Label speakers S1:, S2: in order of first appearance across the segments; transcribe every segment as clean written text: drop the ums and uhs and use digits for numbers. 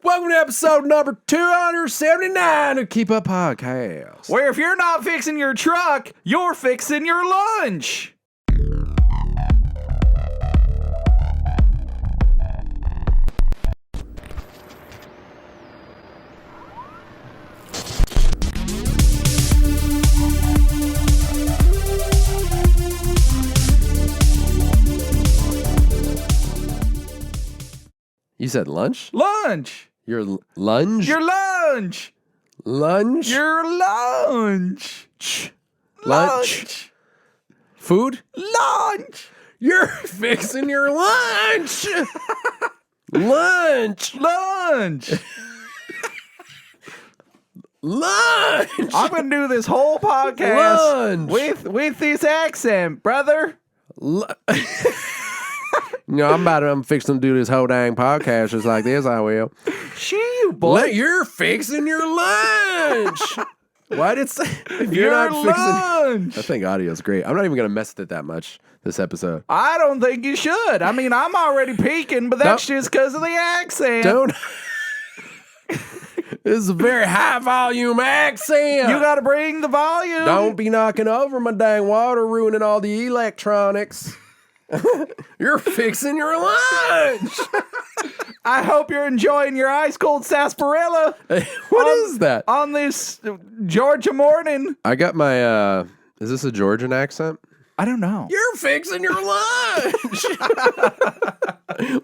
S1: Welcome to episode number 279 of Keep Up Podcast.
S2: Where if you're not fixing your truck, you're fixing your lunch.
S1: You said lunch?
S2: Lunch.
S1: Your lunge?
S2: Your lunch.
S1: Lunge?
S2: Your lunch.
S1: Lunch. Food?
S2: Lunch.
S1: You're fixing your lunch. Lunch.
S2: Lunch.
S1: Lunch.
S2: I'm going to do this whole podcast
S1: Lunch.
S2: with this accent, brother.
S1: I'm fixing to do this whole dang podcast just like this, I will.
S2: Shoo, boy.
S1: You're fixing your lunch. Why did say if you're
S2: Your
S1: not fixing?
S2: lunch.
S1: I think audio's great. I'm not even gonna mess with it that much this episode.
S2: I don't think you should. I mean, I'm already peeking, but that's just because of the accent.
S1: Don't. This is a very high volume accent.
S2: You got to bring the volume.
S1: Don't be knocking over my dang water, ruining all the electronics. You're fixing your lunch.
S2: I hope you're enjoying your ice cold sarsaparilla.
S1: What is that?
S2: On this Georgia morning?
S1: I got my, is this a Georgian accent?
S2: I don't know.
S1: You're fixing your lunch.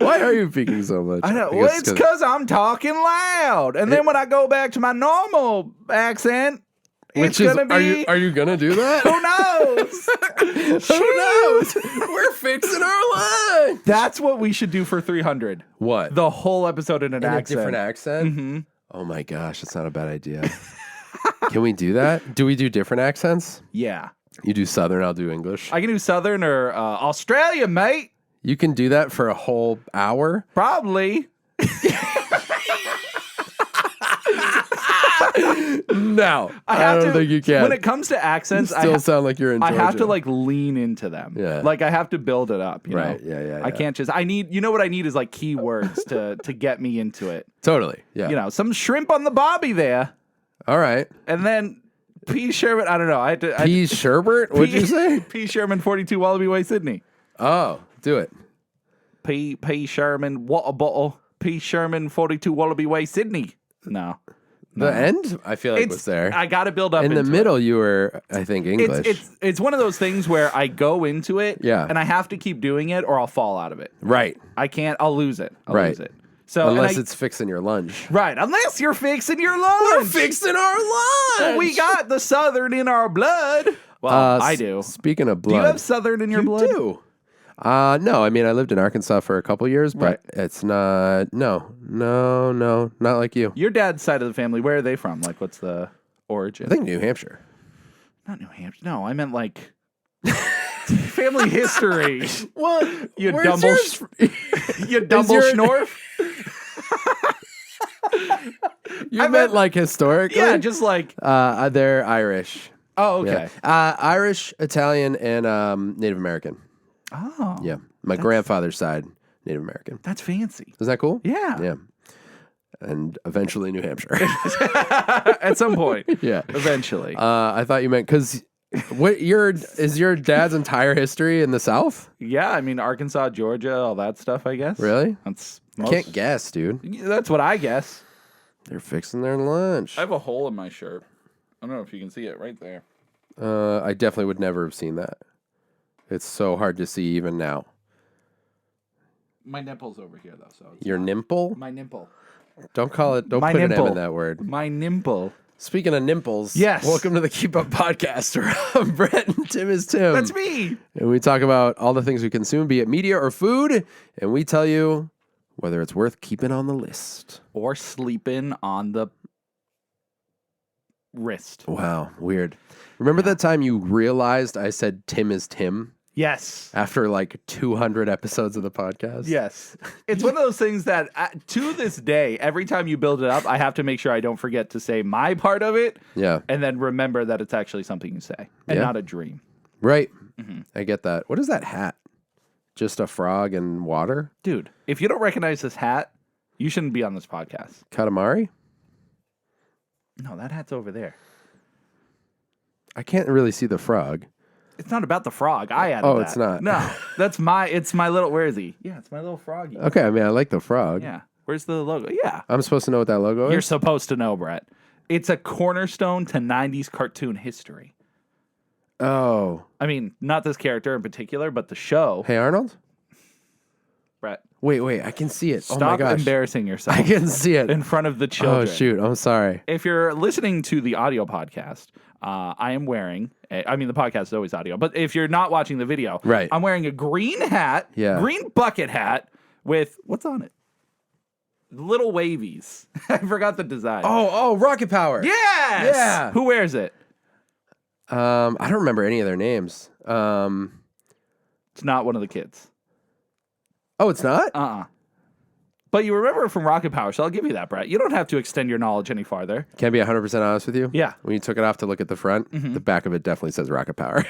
S1: Why are you peeking so much?
S2: I know. Well, it's because I'm talking loud. And then when I go back to my normal accent, it's going to be...
S1: Are you going to do that?
S2: Who knows?
S1: Who knows? We're fixing our lunch.
S2: That's what we should do for 300.
S1: What?
S2: The whole episode in an accent.
S1: A different accent?
S2: Mm-hmm.
S1: Oh my gosh, that's not a bad idea. Can we do that? Do we do different accents?
S2: Yeah.
S1: You do Southern, I'll do English.
S2: I can do Southern or Australian, mate.
S1: You can do that for a whole hour?
S2: Probably.
S1: No, I don't think you can.
S2: When it comes to accents,
S1: you still sound like you're in Georgia.
S2: I have to like lean into them.
S1: Yeah.
S2: Like I have to build it up. You
S1: Right.
S2: know?
S1: Yeah.
S2: I can't just. I need. You know what I need is like keywords to get me into it.
S1: Totally. Yeah.
S2: You know, some shrimp on the bobby there,
S1: All right.
S2: and then P. Sherman. I don't know. I had to.
S1: P. Sherbert? What'd you say?
S2: P. Sherman, 42 Wallaby Way, Sydney.
S1: Oh, do it.
S2: P. Sherman, water bottle. P. Sherman, 42 Wallaby Way, Sydney. No.
S1: The end, I feel like was there.
S2: I got to build up
S1: in the
S2: into
S1: middle, you were, I think, English.
S2: It's one of those things where I go into it,
S1: Yeah.
S2: and I have to keep doing it, or I'll fall out of it.
S1: Right.
S2: I can't. I'll lose it. I'll
S1: Right.
S2: lose it. So
S1: Unless it's fixing your lunch.
S2: right, unless you're fixing your lunch.
S1: We're fixing our lunch.
S2: We got the Southern in our blood. Well, I do.
S1: Speaking of blood,
S2: Do you have Southern in your blood?
S1: You do. No, I mean, I lived in Arkansas for a couple years, but it's not, no, not like you.
S2: Your dad's side of the family, where are they from? Like, what's the origin?
S1: I think New Hampshire.
S2: Not New Hampshire. No, I meant like family history.
S1: Well,
S2: You dumble, you dumble schnorf.
S1: You meant like historically?
S2: Yeah, just like.
S1: They're Irish.
S2: Oh, okay.
S1: Yeah. Irish, Italian, and Native American.
S2: Oh,
S1: Yeah. My grandfather's side, Native American.
S2: that's fancy.
S1: Is that cool?
S2: Yeah.
S1: Yeah. And eventually New Hampshire.
S2: At some point.
S1: Yeah.
S2: Eventually.
S1: I thought you meant because is your dad's entire history in the South?
S2: Yeah, I mean Arkansas, Georgia, all that stuff, I guess.
S1: Really?
S2: That's
S1: Can't guess, dude.
S2: That's what I guess.
S1: They're fixing their lunch.
S2: I have a hole in my shirt. I don't know if you can see it right there.
S1: I definitely would never have seen that. It's so hard to see even now.
S2: My nipple's over here though, so
S1: Your nimple?
S2: my nipple.
S1: Don't call it. Don't
S2: My
S1: put an M
S2: nimple.
S1: in that word.
S2: My nimble.
S1: Speaking of nipples,
S2: Yes.
S1: welcome to the Keep Up Podcast. Where I'm Brett and Tim is Tim.
S2: That's me.
S1: And we talk about all the things we consume, be it media or food, and we tell you whether it's worth keeping on the list.
S2: Or sleeping on the wrist.
S1: Wow, weird. Remember that time you realized I said Tim is Tim
S2: Yes.
S1: after like 200 episodes of the podcast?
S2: Yes. It's one of those things that to this day, every time you build it up, I have to make sure I don't forget to say my part of it.
S1: Yeah.
S2: And then remember that it's actually something you say and not a dream.
S1: Right. I get that. What is that hat? Just a frog and water?
S2: Dude, if you don't recognize this hat, You shouldn't be on this podcast.
S1: Katamari?
S2: No, that hat's over there.
S1: I can't really see the frog.
S2: It's not about the frog. I added
S1: Oh,
S2: that.
S1: it's not.
S2: No, it's my little, where is he? Yeah, it's my little froggy.
S1: Okay, I mean, I like the frog.
S2: Yeah. Where's the logo? Yeah.
S1: I'm supposed to know what that logo
S2: You're
S1: is?
S2: supposed to know, Brett. It's a cornerstone to 90s cartoon history.
S1: Oh.
S2: I mean, not this character in particular, but the show.
S1: Hey, Arnold?
S2: Brett,
S1: Wait, I can see it.
S2: stop
S1: oh my gosh.
S2: embarrassing yourself
S1: I can see it.
S2: in front of the
S1: Oh,
S2: children.
S1: shoot. I'm sorry.
S2: If you're listening to the audio podcast, I am wearing, the podcast is always audio, but if you're not watching the video,
S1: Right.
S2: I'm wearing a green hat, green bucket hat with, what's on it? Little wavies. I forgot the design.
S1: Oh, Rocket Power.
S2: Yes!
S1: Yeah.
S2: Who wears it?
S1: I don't remember any of their names.
S2: It's not one of the kids.
S1: Oh, it's not?
S2: But you remember it from Rocket Power, so I'll give you that, Brett. You don't have to extend your knowledge any farther.
S1: Can I be 100% honest with you?
S2: Yeah.
S1: When you took it off to look at the front, the back of it definitely says Rocket Power.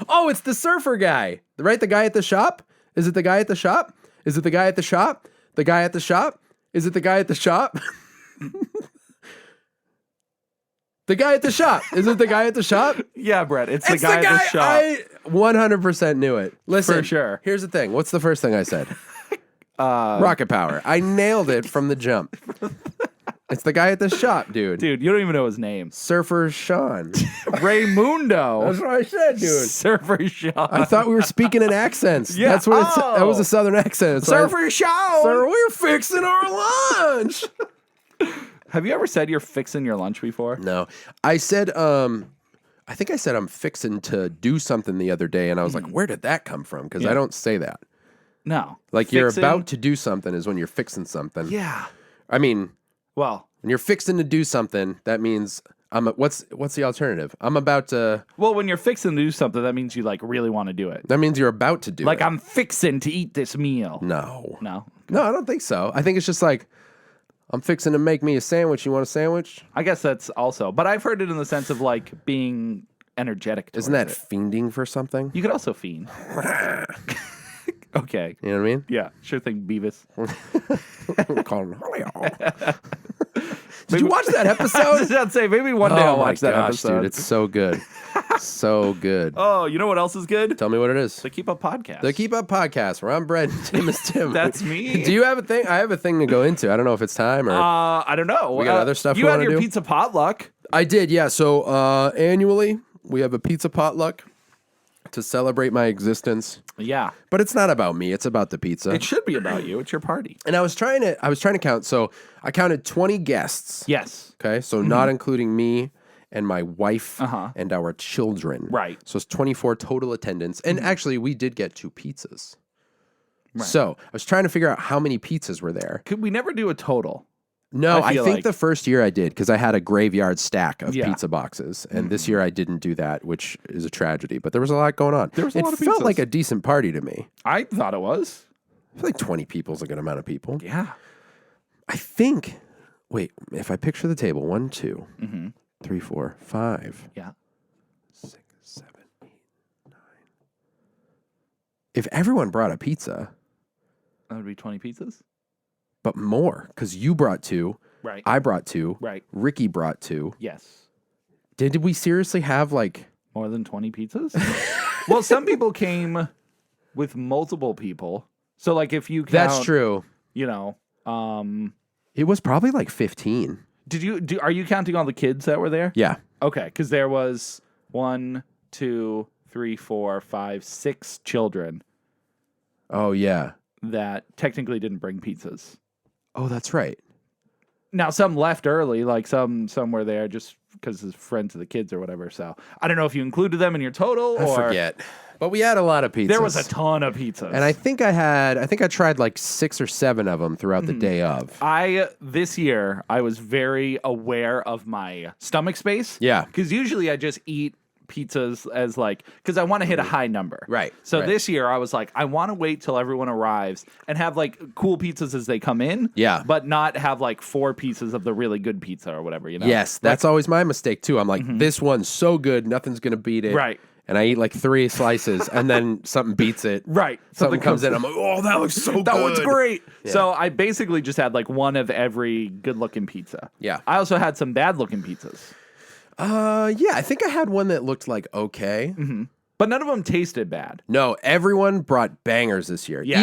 S1: Oh, it's the surfer guy, right? The guy at the shop? Is it the guy at the shop? Is it the guy at the shop? The guy at the shop? Is it the guy at the shop? The guy at the shop. Is it the guy at the shop?
S2: Yeah, Brett. It's the guy at the shop.
S1: I 100% knew it. Listen,
S2: For sure.
S1: Here's the thing. What's the first thing I said? Rocket Power. I nailed it from the jump. It's the guy at the shop, dude.
S2: Dude, you don't even know his name.
S1: Surfer Sean.
S2: Raymundo.
S1: That's what I said, dude.
S2: Surfer Sean.
S1: I thought we were speaking in accents.
S2: Yeah.
S1: That's what that was a southern accent. So
S2: Surfer Sean.
S1: Sir, we're fixing our lunch.
S2: Have you ever said you're fixing your lunch before?
S1: No. I said, I think I said I'm fixing to do something the other day, and I was like, where did that come from? Because I don't say that.
S2: No.
S1: Like you're about to do something is when you're fixing something.
S2: Yeah.
S1: I mean,
S2: well,
S1: when you're fixing to do something, that means what's the alternative? I'm about to.
S2: Well, when you're fixing to do something, that means you like really want to do it.
S1: That means you're about to do it.
S2: Like I'm fixing to eat this meal.
S1: No.
S2: No.
S1: No, I don't think so. I think it's just like I'm fixing to make me a sandwich. You want a sandwich?
S2: I guess that's also, but I've heard it in the sense of like being energetic.
S1: Isn't that
S2: it.
S1: fiending for something?
S2: You could also fiend. Okay.
S1: You know what I mean?
S2: Yeah, sure thing, Beavis.
S1: Call him. Did you watch that
S2: I
S1: episode?
S2: was about to say, maybe one day I'll watch that episode.
S1: Dude, it's so good. So good.
S2: Oh, you know what else is good?
S1: Tell me what it is.
S2: The Keep Up Podcast.
S1: The Keep Up Podcast, where I'm Brett and Tim is Tim.
S2: That's me.
S1: Do you have a thing? I have a thing to go into. I don't know if it's time or.
S2: I don't know.
S1: We got other stuff
S2: you
S1: we
S2: had
S1: wanna
S2: your
S1: do?
S2: pizza potluck.
S1: I did, yeah. So annually, we have a pizza potluck to celebrate my existence.
S2: Yeah.
S1: But it's not about me. It's about the pizza.
S2: It should be about you. It's your party.
S1: And I was trying to count. So I counted 20 guests.
S2: Yes.
S1: Okay. So not including me and my wife and our children.
S2: Right.
S1: So it's 24 total attendance. And actually, we did get 2 pizzas. Right. So I was trying to figure out how many pizzas were there.
S2: Could we never do a total?
S1: No, I
S2: feel
S1: think
S2: like-
S1: the first year I did because I had a graveyard stack of
S2: Yeah.
S1: pizza boxes. And this year I didn't do that, which is a tragedy. But there was a lot going on.
S2: There was a lot of
S1: It felt
S2: pizzas.
S1: like a decent party to me.
S2: I thought it was.
S1: I feel like 20 people is a good amount of people.
S2: Yeah.
S1: I think, wait, if I picture the table, 1, 2, 3, 4, 5,
S2: Yeah.
S1: 6, 7, 8, 9. If everyone brought a pizza,
S2: That would be 20 pizzas.
S1: but more, because you brought 2,
S2: Right.
S1: I brought 2,
S2: Right.
S1: Ricky brought 2.
S2: Yes.
S1: Did we seriously have like...
S2: More than 20 pizzas? Well, some people came with multiple people. So like if you count,
S1: That's true.
S2: You know,
S1: It was probably like 15.
S2: Are you counting all the kids that were there?
S1: Yeah.
S2: Okay, because there was 1, 2, 3, 4, 5, 6 children
S1: Oh, yeah.
S2: that technically didn't bring pizzas.
S1: Oh, that's right.
S2: Now some left early, like some were there just because it's friends of the kids or whatever. So I don't know if you included them in your total
S1: I
S2: or
S1: forget. But we had a lot of pizzas.
S2: there was a ton of pizzas.
S1: And I think I tried like 6 or 7 of them throughout the day of.
S2: This year I was very aware of my stomach space.
S1: Yeah.
S2: Because usually I just eat pizzas as like, because I want to hit a high number.
S1: Right.
S2: So
S1: right.
S2: this year I was like, I want to wait till everyone arrives and have like cool pizzas as they come in.
S1: Yeah.
S2: But not have like 4 pieces of the really good pizza or whatever, you know?
S1: Yes, that's always my mistake too. I'm like, this one's so good, nothing's going to beat it.
S2: Right.
S1: and I eat like 3 slices, and then something beats it.
S2: Right.
S1: Something comes in. I'm like, oh, that looks so good.
S2: That one's great. Yeah. So I basically just had like one of every good-looking pizza.
S1: Yeah.
S2: I also had some bad-looking pizzas.
S1: Yeah, I think I had one that looked like okay.
S2: Mm-hmm. But none of them tasted bad.
S1: No, everyone brought bangers this year.
S2: Yes.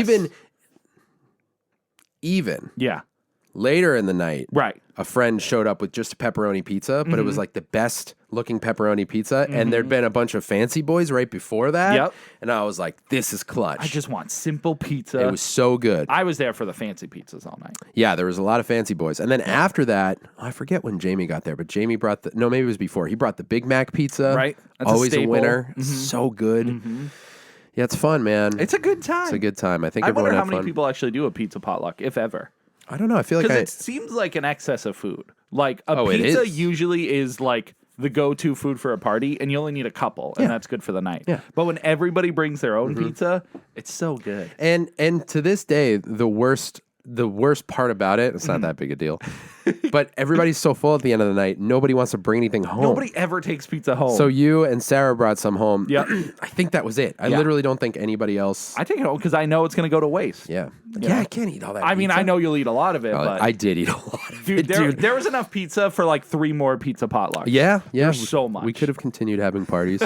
S1: Even.
S2: Yeah.
S1: Later in the night,
S2: right,
S1: a friend showed up with just a pepperoni pizza, but it was like the best looking pepperoni pizza, and there'd been a bunch of fancy boys right before that.
S2: Yep.
S1: And I was like, this is clutch.
S2: I just want simple pizza.
S1: It was so good.
S2: I was there for the fancy pizzas all night.
S1: Yeah, there was a lot of fancy boys. And then after that, I forget when Jamie got there, but Jamie brought maybe it was before. He brought the Big Mac pizza.
S2: Right. That's
S1: always
S2: a
S1: winner. So good. Yeah, it's fun, man.
S2: It's a good time.
S1: It's a good time. I think
S2: I
S1: everyone
S2: wonder
S1: had
S2: how many
S1: fun.
S2: people actually do a pizza potluck, if ever.
S1: I don't know. I feel like
S2: it seems like an excess of food. Like a
S1: it
S2: pizza
S1: is.
S2: usually is like the go-to food for a party, and you only need a couple, and that's good for the night.
S1: Yeah.
S2: But when everybody brings their own pizza, it's so good.
S1: And to this day, the worst part about it, it's not that big a deal. But everybody's so full at the end of the night, nobody wants to bring anything home.
S2: Nobody ever takes pizza home.
S1: So you and Sarah brought some home.
S2: Yeah.
S1: I think that was it. I literally don't think anybody else.
S2: I take it home because I know it's going to go to waste.
S1: Yeah.
S2: You
S1: Yeah,
S2: know?
S1: I can't eat all that
S2: I mean,
S1: pizza.
S2: I know you'll eat a lot of it, but
S1: I did eat a lot of
S2: dude,
S1: it,
S2: there was enough pizza for like 3 more pizza potlucks.
S1: Yeah.
S2: There's so much.
S1: We could have continued having parties.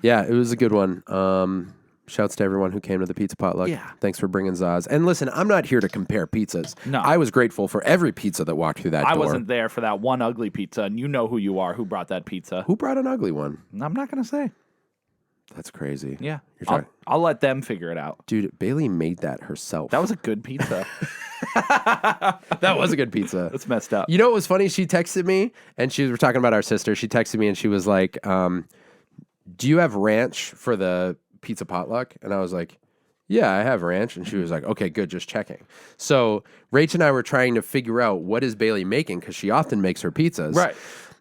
S1: Yeah, it was a good one. Shouts to everyone who came to the pizza potluck.
S2: Yeah.
S1: Thanks for bringing Zaz. And listen, I'm not here to compare pizzas.
S2: No.
S1: I was grateful for every pizza that walked through that door.
S2: I wasn't there for that one ugly pizza, and you know who you are who brought that pizza.
S1: Who brought an ugly one?
S2: I'm not going to say.
S1: That's crazy.
S2: Yeah.
S1: You're talking...
S2: I'll let them figure it out.
S1: Dude, Bailey made that herself.
S2: That was a good pizza.
S1: That was a good pizza.
S2: That's messed up.
S1: You know what was funny? She texted me, and we were talking about our sister. She texted me, and she was like, do you have ranch for the pizza potluck? And I was like, yeah, I have ranch. And she was like, okay, good, just checking. So Rach and I were trying to figure out what is Bailey making, because she often makes her pizzas.
S2: Right.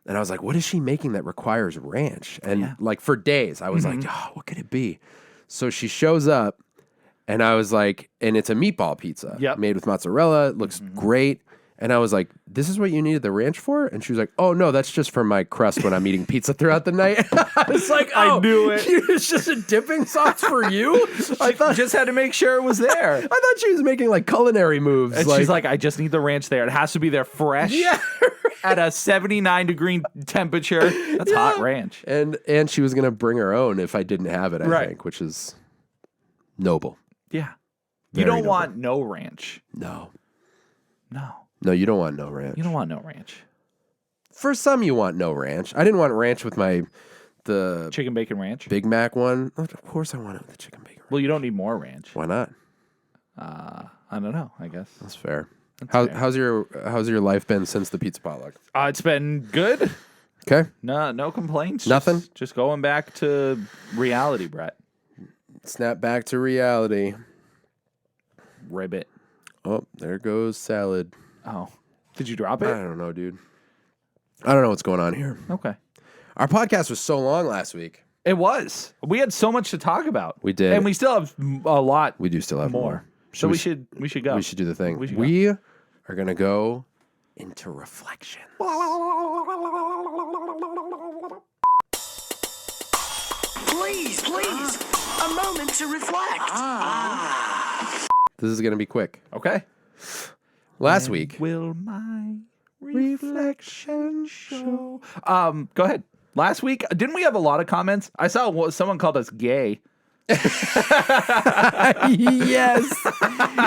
S1: And I was like, what is she making that requires ranch? And like for days, I was like, oh, what could it be? So she shows up, and I was like, and it's a meatball pizza made with mozzarella. It looks great. And I was like, this is what you needed the ranch for? And she was like, oh, no, that's just for my crust when I'm eating pizza throughout the night. I was like,
S2: I knew it.
S1: It's just a dipping sauce for you? I thought
S2: Just had to make sure it was there.
S1: I thought she was making like culinary moves.
S2: And she's like, I just need the ranch there. It has to be there fresh.
S1: Yeah.
S2: At a 79-degree temperature. That's hot ranch.
S1: And she was going to bring her own if I didn't have it, I
S2: Right.
S1: think, which is noble.
S2: Yeah.
S1: Very
S2: You don't
S1: noble.
S2: want no ranch.
S1: No.
S2: No.
S1: No, you don't want no ranch.
S2: You don't want no ranch.
S1: For some, you want no ranch. I didn't want ranch with the
S2: Chicken bacon ranch?
S1: Big Mac one. Of course I want it with the chicken bacon ranch.
S2: Well, you don't need more ranch.
S1: Why not?
S2: I don't know, I guess.
S1: That's fair.
S2: fair.
S1: How's your life been since the pizza potluck?
S2: It's been good.
S1: Okay.
S2: No complaints.
S1: Nothing?
S2: Just going back to reality, Brett.
S1: Snap back to reality.
S2: Ribbit.
S1: Oh, there goes salad.
S2: Oh. Did you drop
S1: I
S2: it?
S1: don't know, dude. I don't know what's going on here.
S2: Okay.
S1: Our podcast was so long last week.
S2: It was. We had so much to talk about.
S1: We did.
S2: And we still have a lot
S1: We do still have more.
S2: So we should go.
S1: We should do the thing.
S2: should
S1: We are going to go into reflection.
S3: Please, a moment to reflect.
S1: This is going to be quick.
S2: Okay.
S1: Last week,
S2: Will my reflection show? Go ahead. Last week, didn't we have a lot of comments? I saw someone called us gay.
S1: yes.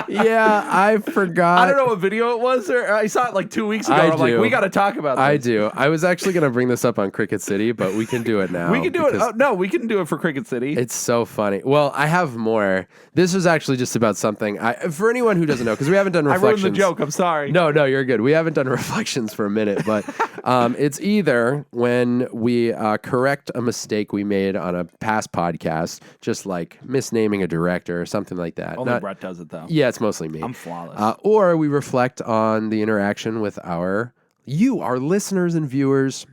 S1: Yeah, I forgot.
S2: I don't know what video it was, or I saw it like 2 weeks ago. I'm like, we got to talk about this.
S1: I do. I was actually going to bring this up on Cricket City, but we can do it now.
S2: We can do it. Oh, no, we can do it for Cricket City.
S1: It's so funny. Well, I have more. This was actually just about something. For anyone who doesn't know, because we haven't done
S2: I
S1: reflections.
S2: ruined the joke. I'm sorry.
S1: No, you're good. We haven't done reflections for a minute, but it's either when we correct a mistake we made on a past podcast, just like misnaming a director or something like that.
S2: Only Brett does it, though.
S1: Yeah, it's mostly me.
S2: I'm flawless.
S1: Or we reflect on the interaction with our listeners and viewers,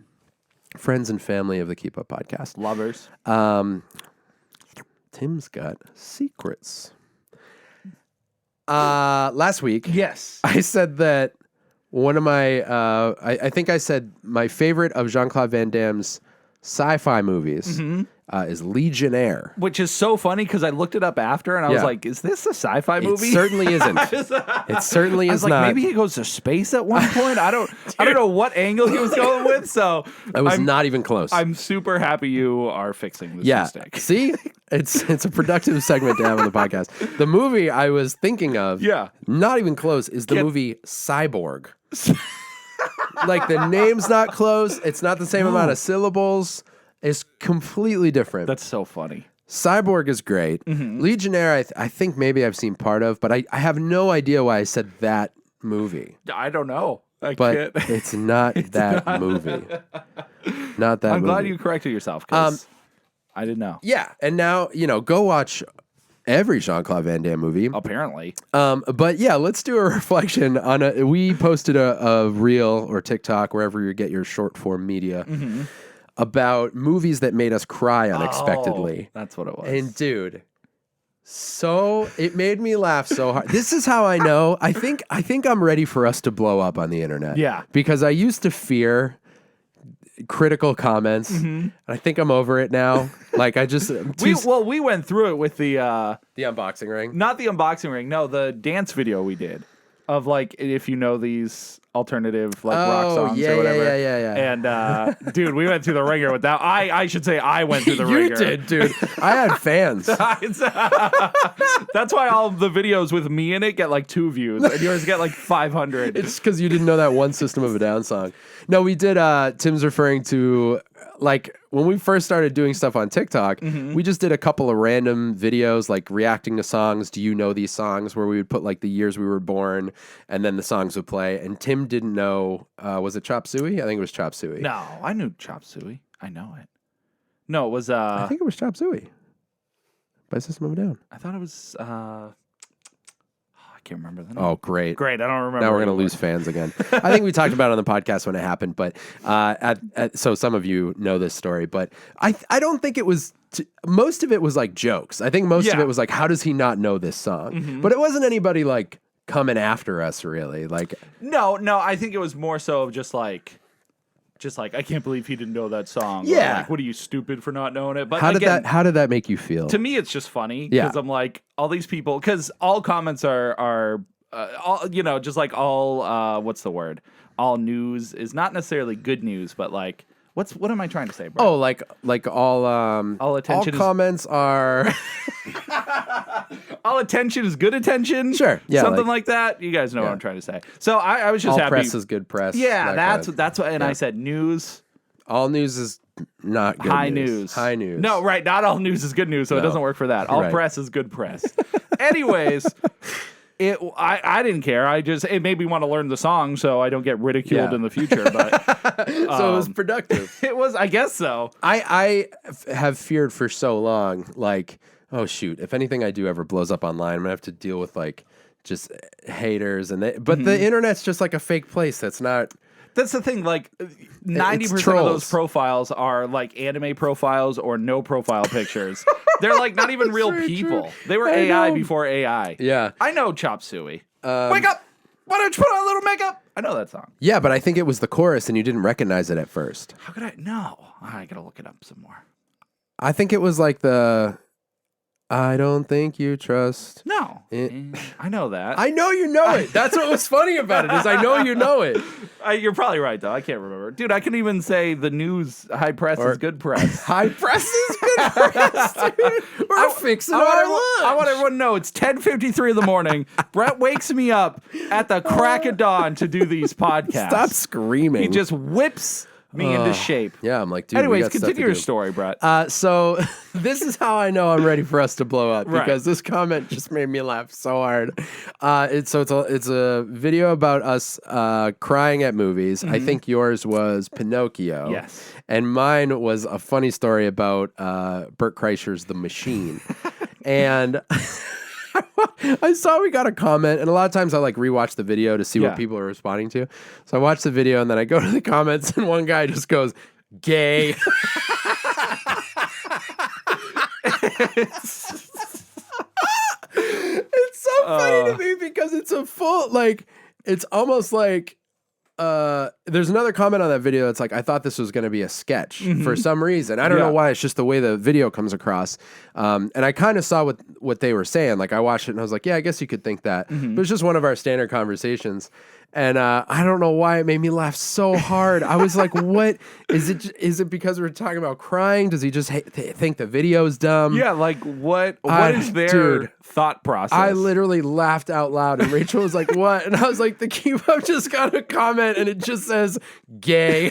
S1: friends and family of the Keep Up podcast.
S2: Lovers.
S1: Tim's got secrets. Last week,
S2: Yes.
S1: I said that one of my, I think I said my favorite of Jean-Claude Van Damme's sci-fi movies is Legionnaire.
S2: Which is so funny because I looked it up after and I was like, is this a sci-fi movie?
S1: It certainly isn't. It certainly is not.
S2: Maybe he goes to space at one point. I don't know what angle he was going with. So
S1: I was not even close.
S2: I'm super happy you are fixing this mistake.
S1: See? It's a productive segment to have on the podcast. The movie I was thinking of, not even close, is the movie Cyborg. Like the name's not close. It's not the same amount of syllables. It's completely different.
S2: That's so funny.
S1: Cyborg is great. Legionnaire, I think maybe I've seen part of, but I have no idea why I said that movie.
S2: I don't know.
S1: But it's not that movie. Not that movie.
S2: I'm glad you corrected yourself because I didn't know.
S1: Yeah, and now, go watch every Jean-Claude Van Damme movie.
S2: Apparently.
S1: But yeah, let's do a reflection on we posted a reel or TikTok, wherever you get your short form media, about movies that made us cry unexpectedly.
S2: Oh, that's what it was.
S1: And dude, so it made me laugh so hard. This is how I know. I think I'm ready for us to blow up on the internet.
S2: Yeah.
S1: Because I used to fear critical comments. And I think I'm over it now. Like I just
S2: we went through it with the
S1: unboxing ring.
S2: Not the unboxing ring. No, the dance video we did of like if you know these alternative rock songs or whatever.
S1: Yeah.
S2: And dude, we went through the ringer with that. I should say I went through the ringer.
S1: You did, dude. I had fans.
S2: That's why all the videos with me in it get like 2 views and yours get like 500.
S1: It's because you didn't know that one System of a Down song. No, we did. Tim's referring to like when we first started doing stuff on TikTok, we just did a couple of random videos like reacting to songs. Do you know these songs? Where we would put like the years we were born and then the songs would play. And Tim didn't know, was it Chop Suey? I think it was Chop Suey.
S2: No, I knew Chop Suey. I know it. No, it was.
S1: I think it was Chop Suey by System of a Down.
S2: I thought it was. I can't remember the name.
S1: Oh, great.
S2: Great. I don't remember.
S1: Now we're going to lose fans again. I think we talked about it on the podcast when it happened, but so some of you know this story, but I don't think it was, most of it was like jokes. I think most of it was like, how does he not know this song? But it wasn't anybody like coming after us really. Like,
S2: no, I think it was more so of just like, I can't believe he didn't know that song.
S1: Yeah.
S2: Or like, what are you, stupid for not knowing it? But
S1: how did that make you feel?
S2: To me, it's just funny because I'm like, all these people, because all comments are all, just like all, what's the word? All news is not necessarily good news, but like, what am I trying to say, bro?
S1: Oh, like all
S2: attention
S1: comments are
S2: all attention is good attention.
S1: Sure, yeah,
S2: something like that. You guys know what I'm trying to say. So I was just
S1: all
S2: happy.
S1: press is good press.
S2: Yeah, that's what. And I said news.
S1: All news is not good
S2: high
S1: news. High news.
S2: No, right. Not all news is good news, so it doesn't work for that. All press is good press. Anyways. I didn't care. It made me want to learn the song so I don't get ridiculed in the future. But
S1: so it was productive.
S2: It was, I guess so.
S1: I have feared for so long, like, oh shoot, if anything I do ever blows up online, I'm gonna have to deal with like just haters but the internet's just like a fake place. That's not.
S2: That's the thing, like 90% of those profiles are like anime profiles or no profile pictures. They're like not even real people. True. They were AI before AI.
S1: Yeah.
S2: I know Chop Suey. Wake up! Why don't you put on a little makeup? I know that song.
S1: Yeah, but I think it was the chorus and you didn't recognize it at first.
S2: How could I? No. I gotta look it up some more.
S1: I think it was like I don't think you trust.
S2: No. I know that.
S1: I know you know it. That's what was funny about it, is I know you know it.
S2: You're probably right, though. I can't remember. Dude, I can even say the news, high press is good press.
S1: High press is good press, dude. We're fixing our lunch.
S2: I want everyone to know it's 10:53 in the morning. Brett wakes me up at the crack of dawn to do these podcasts.
S1: Stop screaming.
S2: He just whips me into shape.
S1: Yeah, I'm like, dude.
S2: Anyways, continue your story, Brett.
S1: So this is how I know I'm ready for us to blow up, because this comment just made me laugh so hard. It's a video about us crying at movies. I think yours was Pinocchio.
S2: Yes.
S1: And mine was a funny story about Bert Kreischer's The Machine. And I saw we got a comment, and a lot of times I like rewatch the video to see what people are responding to. So I watch the video, and then I go to the comments, and one guy just goes, "Gay." It's so funny to me because it's a full, like, it's almost like there's another comment on that video that's like, I thought this was going to be a sketch for some reason. I don't know why. It's just the way the video comes across. And I kind of saw what they were saying. Like, I watched it and I was like, yeah, I guess you could think that. But it's just one of our standard conversations. And I don't know why it made me laugh so hard. I was like, what? Is it because we're talking about crying? Does he just think the video's dumb?
S2: Yeah, like what is their thought process?
S1: I literally laughed out loud and Rachel was like, what? And I was like, the Keep Up just got a comment and it just says gay.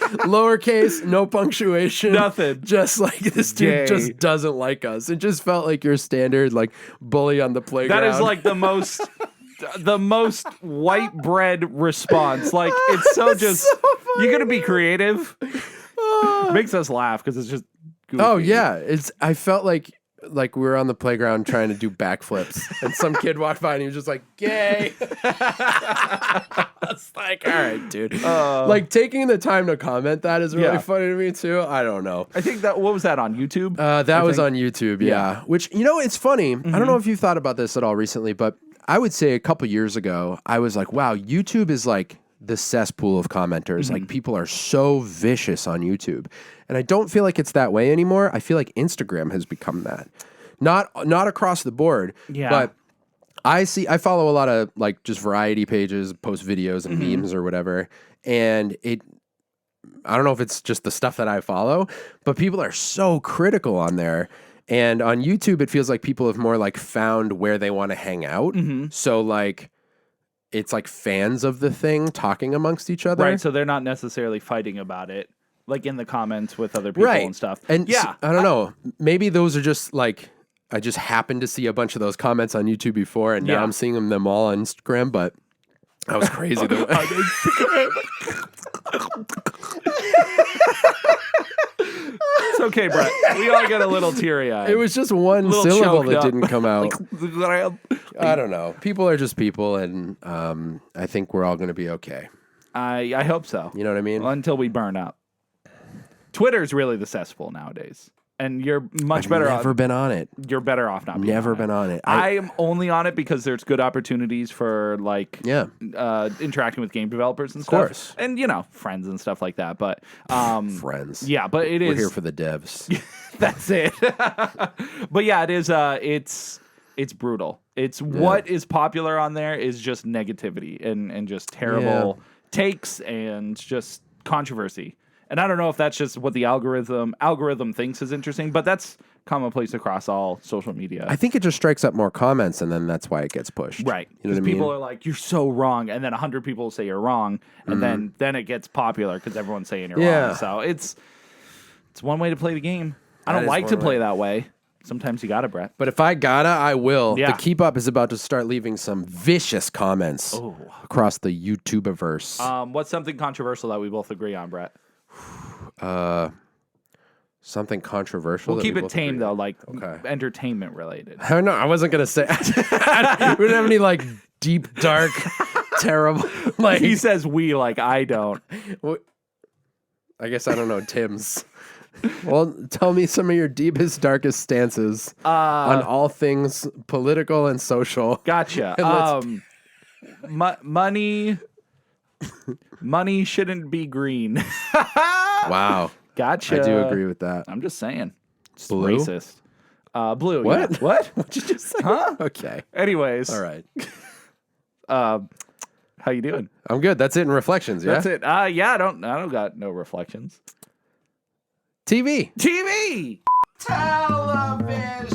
S1: Lowercase, no punctuation.
S2: Nothing.
S1: Just like this dude just doesn't like us. It just felt like your standard like bully on the playground.
S2: That is like the most white bread response. Like it's so just so you're gonna be creative. Makes us laugh because it's just goofy.
S1: Oh yeah. I felt like we were on the playground trying to do backflips and some kid walked by and he was just like, gay. I was like, all right, dude. Like taking the time to comment that is really funny to me too. I don't know.
S2: I think what was that on YouTube?
S1: That was on YouTube, yeah. Which, it's funny. I don't know if you've thought about this at all recently, but I would say a couple years ago, I was like, wow, YouTube is like the cesspool of commenters. Like people are so vicious on YouTube. And I don't feel like it's that way anymore. I feel like Instagram has become that. Not across the board, but I follow a lot of like just variety pages, post videos and memes or whatever. And I don't know if it's just the stuff that I follow, but people are so critical on there. And on YouTube, it feels like people have more like found where they want to hang out. So like, it's like fans of the thing talking amongst each other.
S2: Right, so they're not necessarily fighting about it, like in the comments with other people and stuff.
S1: And I don't know, maybe those are just like, I just happened to see a bunch of those comments on YouTube before, and now I'm seeing them all on Instagram, but that was crazy. On Instagram.
S2: It's okay, Brett. We all get a little teary-eyed.
S1: It was just one syllable that didn't come out. I don't know. People are just people, and I think we're all going to be okay.
S2: I hope so.
S1: You know what I mean?
S2: Well, until we burn up. Twitter's really the cesspool nowadays. And you're much better off.
S1: I've never been on it.
S2: You're better off not being
S1: Never been on it.
S2: I am only on it because there's good opportunities for like interacting with game developers and stuff. Of course. And friends and stuff like that. But
S1: friends.
S2: Yeah, but it is.
S1: We're here for the devs.
S2: That's it. But yeah, it is it's brutal. It's what is popular on there is just negativity and just terrible takes and just controversy. And I don't know if that's just what the algorithm thinks is interesting, but that's commonplace across all social media.
S1: I think it just strikes up more comments, and then that's why it gets pushed.
S2: Right.
S1: You know what I mean?
S2: People are like, you're so wrong, and then 100 people will say you're wrong, and then it gets popular because everyone's saying you're wrong. So it's one way to play the game. I don't like to play that way. Sometimes you gotta, Brett.
S1: But if I gotta, I will. Yeah. The Keep Up is about to start leaving some vicious comments across the YouTubeverse.
S2: What's something controversial that we both agree on, Brett?
S1: Something controversial.
S2: We'll keep it tame though, like entertainment related.
S1: I don't know. I wasn't gonna say. We don't have any like deep, dark, terrible. Like
S2: he says, we like I don't.
S1: I guess I don't know Tim's. Well, tell me some of your deepest, darkest stances on all things political and social.
S2: Gotcha. Money shouldn't be green.
S1: Wow.
S2: Gotcha.
S1: I do agree with that.
S2: I'm just saying. It's
S1: blue?
S2: Racist. Blue.
S1: What?
S2: Yeah. What?
S1: What'd you just say?
S2: Huh?
S1: Okay.
S2: Anyways.
S1: All right.
S2: How you doing?
S1: I'm good. That's it in reflections, yeah?
S2: That's it. Yeah, I don't got no reflections.
S1: TV.
S2: Television.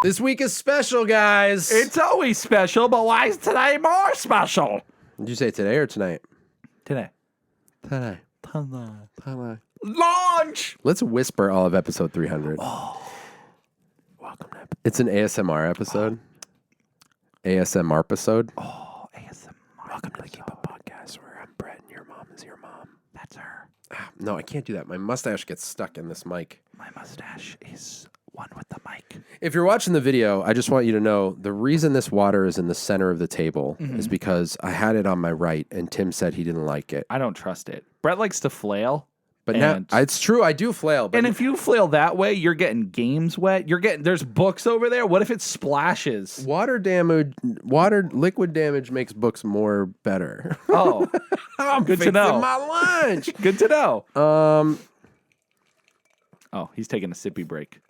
S1: This week is special, guys.
S2: It's always special, but why is today more special?
S1: Did you say today or tonight?
S2: Today. Launch!
S1: Let's whisper all of episode 300. Welcome to It's an ASMR episode. ASMR episode.
S2: ASMR.
S1: Welcome to the Keep Up Podcast, where I'm Brett and your mom is your mom.
S2: That's her.
S1: No, I can't do that. My mustache gets stuck in this mic.
S2: My mustache is one with the mic.
S1: If you're watching the video, I just want you to know the reason this water is in the center of the table is because I had it on my right and Tim said he didn't like it.
S2: I don't trust it. Brett likes to flail.
S1: But now it's true. I do flail. But
S2: and if you flail that way, you're getting games wet. There's books over there. What if it splashes?
S1: Liquid damage makes books more better.
S2: Oh,
S1: I'm
S2: good to know.
S1: My lunch.
S2: Good to know. Oh, he's taking a sippy break.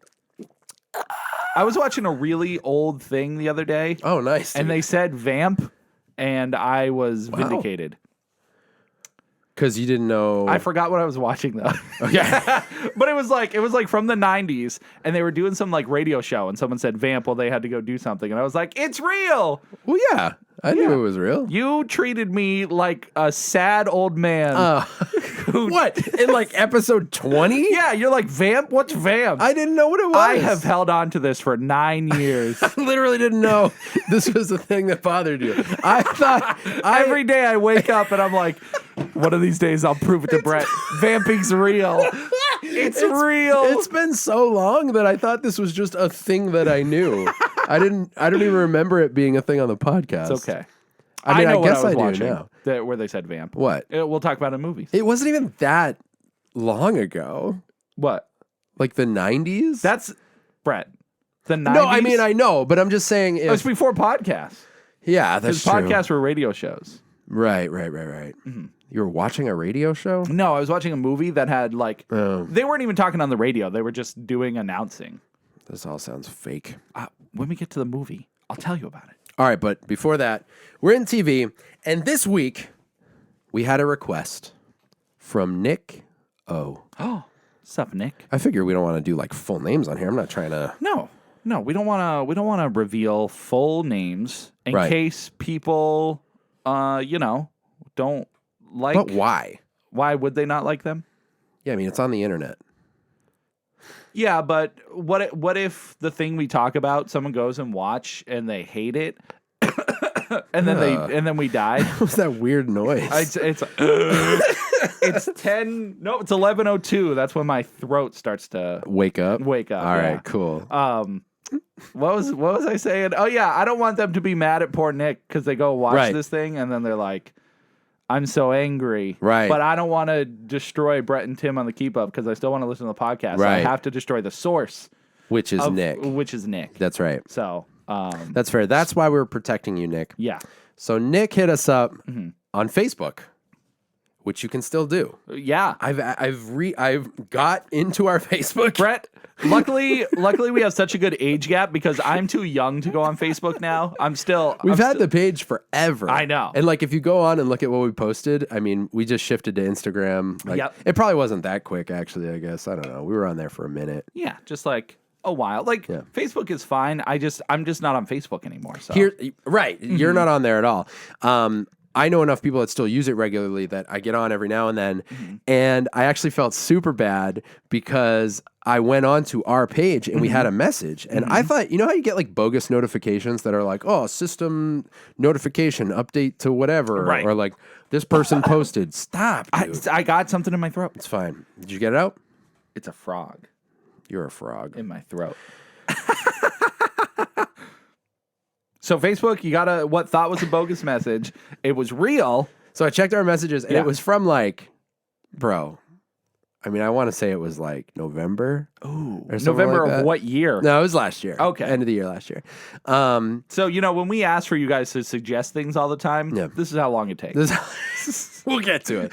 S2: I was watching a really old thing the other day.
S1: Oh, nice.
S2: And they said vamp, and I was vindicated.
S1: Because you didn't know.
S2: I forgot what I was watching though.
S1: Okay.
S2: But it was like from the 90s, and they were doing some like radio show, and someone said vamp. Well, they had to go do something, and I was like, it's real.
S1: Well, yeah. I knew it was real.
S2: You treated me like a sad old man.
S1: What? In like episode 20?
S2: Yeah, you're like, vamp? What's vamp?
S1: I didn't know what it was.
S2: I have held on to this for 9 years.
S1: I literally didn't know this was the thing that bothered you. I thought
S2: every day I wake up and I'm like, one of these days I'll prove it to Brett. Vamping's real. It's real.
S1: It's been so long that I thought this was just a thing that I knew. I don't even remember it being a thing on the podcast.
S2: It's okay.
S1: I mean, I guess I do
S2: watching
S1: now.
S2: Where they said vamp.
S1: What?
S2: We'll talk about it in movies.
S1: It wasn't even that long ago.
S2: What?
S1: Like the 90s?
S2: That's Brett. The 90s?
S1: No, I mean, I know, but I'm just saying.
S2: It's before podcasts.
S1: Yeah, that's true.
S2: Podcasts were radio shows.
S1: Right. Mm-hmm. You were watching a radio show?
S2: No, I was watching a movie that had like, they weren't even talking on the radio. They were just doing announcing.
S1: This all sounds fake.
S2: When we get to the movie, I'll tell you about it.
S1: All right, but before that, we're in TV, and this week we had a request from Nick O.
S2: Oh, what's up, Nick?
S1: I figure we don't want to do like full names on here. I'm not trying to.
S2: No, we don't want to reveal full names in case people, don't like.
S1: But why?
S2: Why would they not like them?
S1: Yeah, I mean, it's on the internet.
S2: Yeah, but what if the thing we talk about, someone goes and watch and they hate it, and then we die?
S1: What was that weird noise?
S2: It's 11:02. That's when my throat starts to
S1: wake up.
S2: All
S1: right, cool.
S2: What was I saying? Oh yeah, I don't want them to be mad at poor Nick because they go watch this thing and then they're like, I'm so angry.
S1: Right.
S2: But I don't want to destroy Brett and Tim on the Keep Up because I still want to listen to the podcast.
S1: Right.
S2: So I have to destroy the source.
S1: Which is Nick. That's right.
S2: So.
S1: That's fair. That's why we're protecting you, Nick.
S2: Yeah.
S1: So Nick hit us up on Facebook, which you can still do.
S2: Yeah.
S1: I've got into our Facebook.
S2: Brett, luckily we have such a good age gap because I'm too young to go on Facebook now. We've
S1: had the page forever.
S2: I know.
S1: And like if you go on and look at what we posted, I mean, we just shifted to Instagram. Like it probably wasn't that quick actually, I guess. I don't know. We were on there for a minute.
S2: Yeah, just like a while. Like Facebook is fine. I'm just not on Facebook anymore. So
S1: You're not on there at all. I know enough people that still use it regularly that I get on every now and then. And I actually felt super bad because I went on to our page and we had a message. And I thought, you know how you get like bogus notifications that are like, oh, system notification, update to whatever.
S2: Right.
S1: Or like this person posted. Stop, dude.
S2: I got something in my throat.
S1: It's fine. Did you get it out?
S2: It's a frog.
S1: You're a frog.
S2: In my throat. So Facebook, what thought was a bogus message. It was real.
S1: So I checked our messages and it was from like, bro, I mean, I want to say it was like November.
S2: Ooh. November of what year?
S1: No, it was last year.
S2: Okay.
S1: End of the year last year.
S2: So, when we ask for you guys to suggest things all the time, this is how long it takes.
S1: We'll get to it.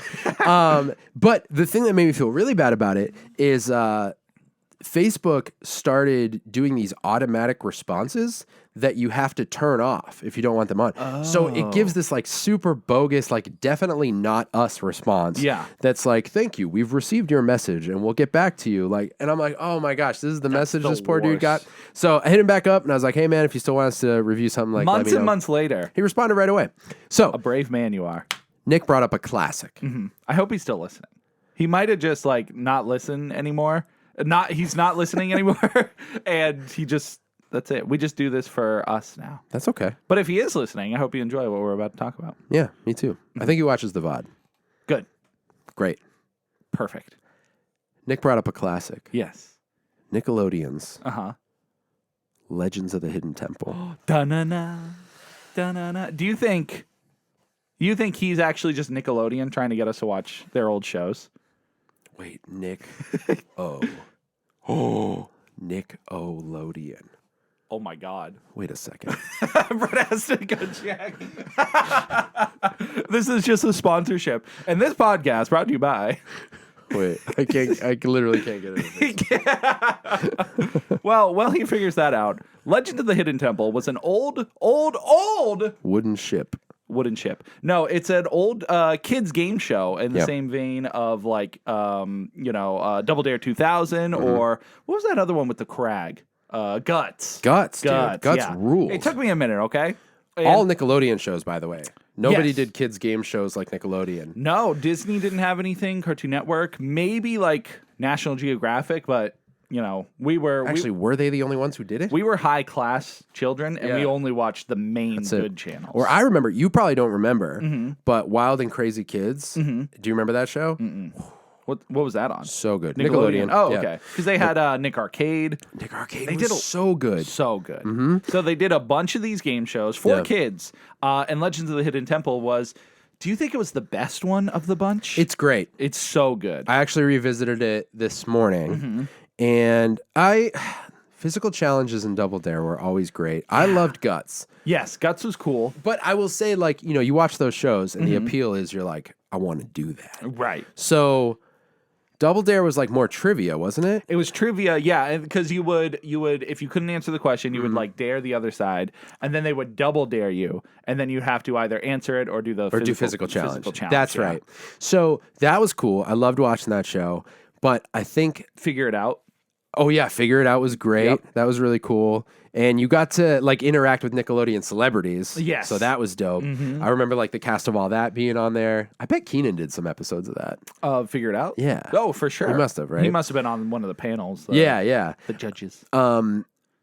S1: But the thing that made me feel really bad about it is Facebook started doing these automatic responses that you have to turn off if you don't want them on. Oh. So it gives this like super bogus, like definitely not us response.
S2: Yeah.
S1: That's like, thank you. We've received your message and we'll get back to you. Like, and I'm like, oh my gosh, this is the message this poor dude got. So I hit him back up and I was like, hey man, if you still want us to review something, like
S2: months and months later,
S1: he responded right away. So
S2: a brave man you are.
S1: Nick brought up a classic.
S2: Mm-hmm. I hope he's still listening. He might have just like not listened anymore. He's not listening anymore. And that's it. We just do this for us now.
S1: That's okay.
S2: But if he is listening, I hope you enjoy what we're about to talk about.
S1: Yeah, me too. I think he watches the VOD.
S2: Good.
S1: Great.
S2: Perfect.
S1: Nick brought up a classic.
S2: Yes.
S1: Nickelodeon's Legends of the Hidden Temple.
S2: Da-na-na. Da-na-na. Do you think he's actually just Nickelodeon trying to get us to watch their old shows?
S1: Wait, Nick. Nickelodeon.
S2: Oh my God.
S1: Wait a second.
S2: Brett has to go check. This is just a sponsorship. And this podcast brought to you by.
S1: Wait, I literally can't get it.
S2: Well, he figures that out. Legend of the Hidden Temple was an old
S1: wooden ship.
S2: No, it's an old kids game show in the same vein of like Double Dare 2000 or what was that other one with the crag? Guts.
S1: Guts rules.
S2: It took me a minute, okay?
S1: All Nickelodeon shows, by the way. Nobody did kids game shows like Nickelodeon.
S2: No, Disney didn't have anything. Cartoon Network, maybe like National Geographic, but we were
S1: were they the only ones who did it?
S2: We were high class children, and we only watched the main good channels.
S1: Or I remember, you probably don't remember, but Wild and Crazy Kids. Do you remember that show?
S2: What was that on?
S1: So good.
S2: Nickelodeon. Oh, okay. Because they had Nick Arcade.
S1: Nick Arcade was so good.
S2: So good. So they did a bunch of these game shows for kids. And Legends of the Hidden Temple was, do you think it was the best one of the bunch?
S1: It's great.
S2: It's so good.
S1: I actually revisited it this morning. And physical challenges in Double Dare were always great. I loved Guts.
S2: Yes, Guts was cool.
S1: But I will say, like, you watch those shows and the appeal is you're like, I want to do that.
S2: Right.
S1: So Double Dare was like more trivia, wasn't it?
S2: It was trivia, yeah, because you would if you couldn't answer the question, you would like dare the other side, and then they would double dare you, and then you have to either answer it or do the
S1: physical challenge. That's right. So that was cool. I loved watching that show, but I think
S2: Figure It Out.
S1: Oh yeah, Figure It Out was great. Yep. That was really cool. And you got to like interact with Nickelodeon celebrities.
S2: Yes.
S1: So that was dope. I remember like the cast of all that being on there. I bet Keenan did some episodes of that.
S2: Figure It Out?
S1: Yeah.
S2: Oh, for sure.
S1: He must have, right?
S2: He must have been on one of the panels.
S1: Yeah.
S2: The judges.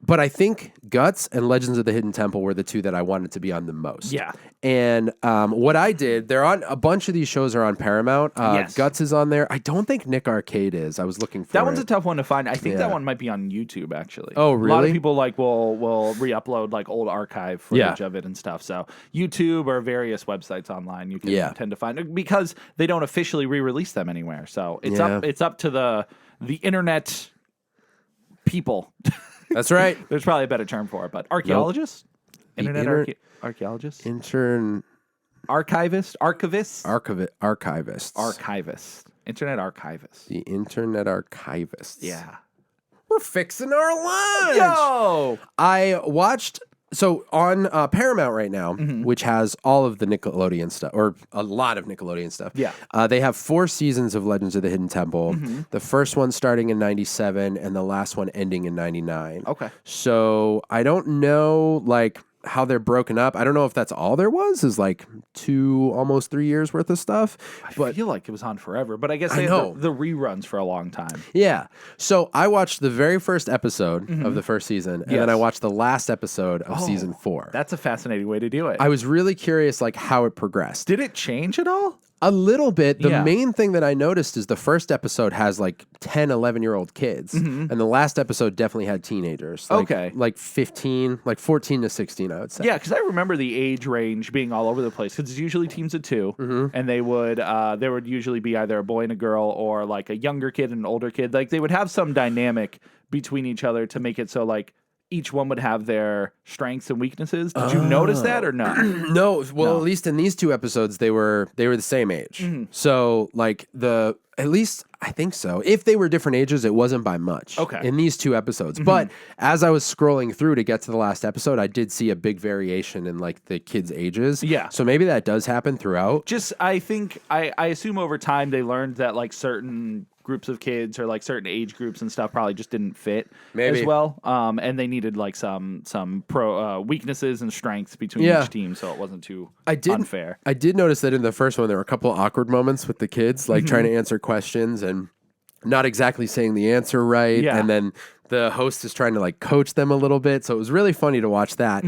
S1: But I think Guts and Legends of the Hidden Temple were the two that I wanted to be on the most.
S2: Yeah.
S1: And what I did, they're on a bunch of these shows are on Paramount.
S2: Yes.
S1: Guts is on there. I don't think Nick Arcade is. I was looking for
S2: that one's a tough one to find. I think that one might be on YouTube actually.
S1: Oh, really?
S2: A lot of people like will re-upload like old archive footage of it and stuff. So YouTube or various websites online you can tend to find it because they don't officially re-release them anywhere. So it's up to the internet people.
S1: That's right.
S2: There's probably a better term for it, but archaeologists? Internet archaeologists? Archivist? Archivist. Internet archivist.
S1: The internet archivists.
S2: Yeah.
S1: We're fixing our lunch.
S2: Yo!
S1: I watched... So on Paramount right now, which has all of the Nickelodeon stuff, or a lot of Nickelodeon stuff, they have 4 seasons of Legends of the Hidden Temple. The first one starting in 97 and the last one ending in 99.
S2: Okay.
S1: So I don't know, like, how they're broken up. I don't know if that's all there was, is like 2, almost 3 years worth of stuff.
S2: I feel like it was on forever, but I guess they had the reruns for a long time.
S1: Yeah. So I watched the very first episode of the first season, and then I watched the last episode of season 4.
S2: That's a fascinating way to do it.
S1: I was really curious, like, how it progressed.
S2: Did it change at all?
S1: A little bit. The main thing that I noticed is the first episode has like 10, 11-year-old kids. And the last episode definitely had teenagers. Like, Like 15, like 14 to 16, I would say.
S2: Yeah, because I remember the age range being all over the place. Because it's usually teams of 2. And they would there would usually be either a boy and a girl or like a younger kid and an older kid. Like they would have some dynamic between each other to make it so like each one would have their strengths and weaknesses. Did you notice that or no?
S1: No. Well, at least in these 2 episodes, they were the same age. So, like, at least I think so. If they were different ages, it wasn't by much.
S2: Okay.
S1: In these 2 episodes. But as I was scrolling through to get to the last episode, I did see a big variation in, like, the kids' ages.
S2: Yeah.
S1: So maybe that does happen throughout.
S2: I think, I assume over time they learned that, like, certain groups of kids or like certain age groups and stuff probably just didn't fit as well. And they needed like some weaknesses and strengths between each team, so it wasn't too unfair.
S1: I did notice that in the first one there were a couple awkward moments with the kids, like trying to answer questions and not exactly saying the answer right. And then the host is trying to like coach them a little bit. So it was really funny to watch that.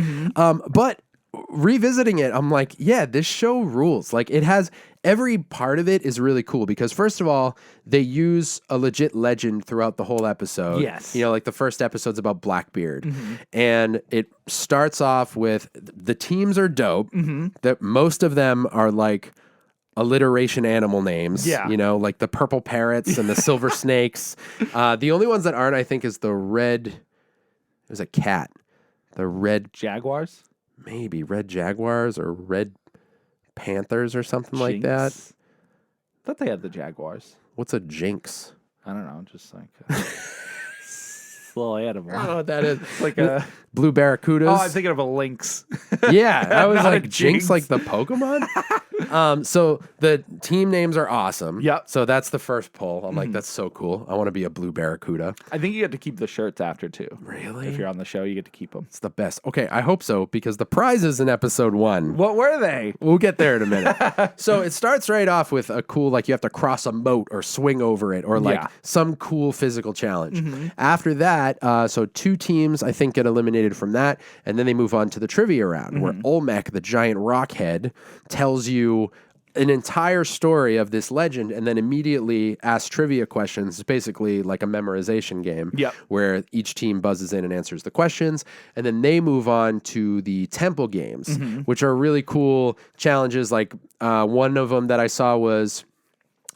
S1: But revisiting it, I'm like, yeah, this show rules. Like it has every part of it is really cool because first of all, they use a legit legend throughout the whole episode.
S2: Yes.
S1: You know, like the first episode's about Blackbeard. And it starts off with the teams are dope. That most of them are like alliteration animal names.
S2: Yeah.
S1: You know, like the purple parrots and the silver snakes. The only ones that aren't, I think, is the red. There's a cat. The red
S2: Jaguars?
S1: Maybe red jaguars or red panthers or something like that.
S2: I thought they had the Jaguars.
S1: What's a jinx?
S2: I don't know, just like a little animal.
S1: Oh, that is
S2: like a
S1: blue barracudas.
S2: Oh, I'm thinking of a lynx.
S1: Yeah, I was
S2: Not
S1: like
S2: a
S1: jinx,
S2: jinx.
S1: like the Pokemon. So the team names are awesome.
S2: Yep.
S1: So that's the first poll. I'm like, that's so cool. I want to be a blue barracuda.
S2: I think you get to keep the shirts after too.
S1: Really?
S2: If you're on the show, you get to keep them.
S1: It's the best. Okay, I hope so because the prizes in episode 1.
S2: What were they?
S1: We'll get there in a minute. So it starts right off with a cool, like you have to cross a moat or swing over it or like some cool physical challenge. After that, so 2 teams, I think, get eliminated from that. And then they move on to the trivia round where Olmec, the giant rockhead, tells you an entire story of this legend and then immediately asks trivia questions. It's basically like a memorization game where each team buzzes in and answers the questions. And then they move on to the temple games, which are really cool challenges. Like one of them that I saw was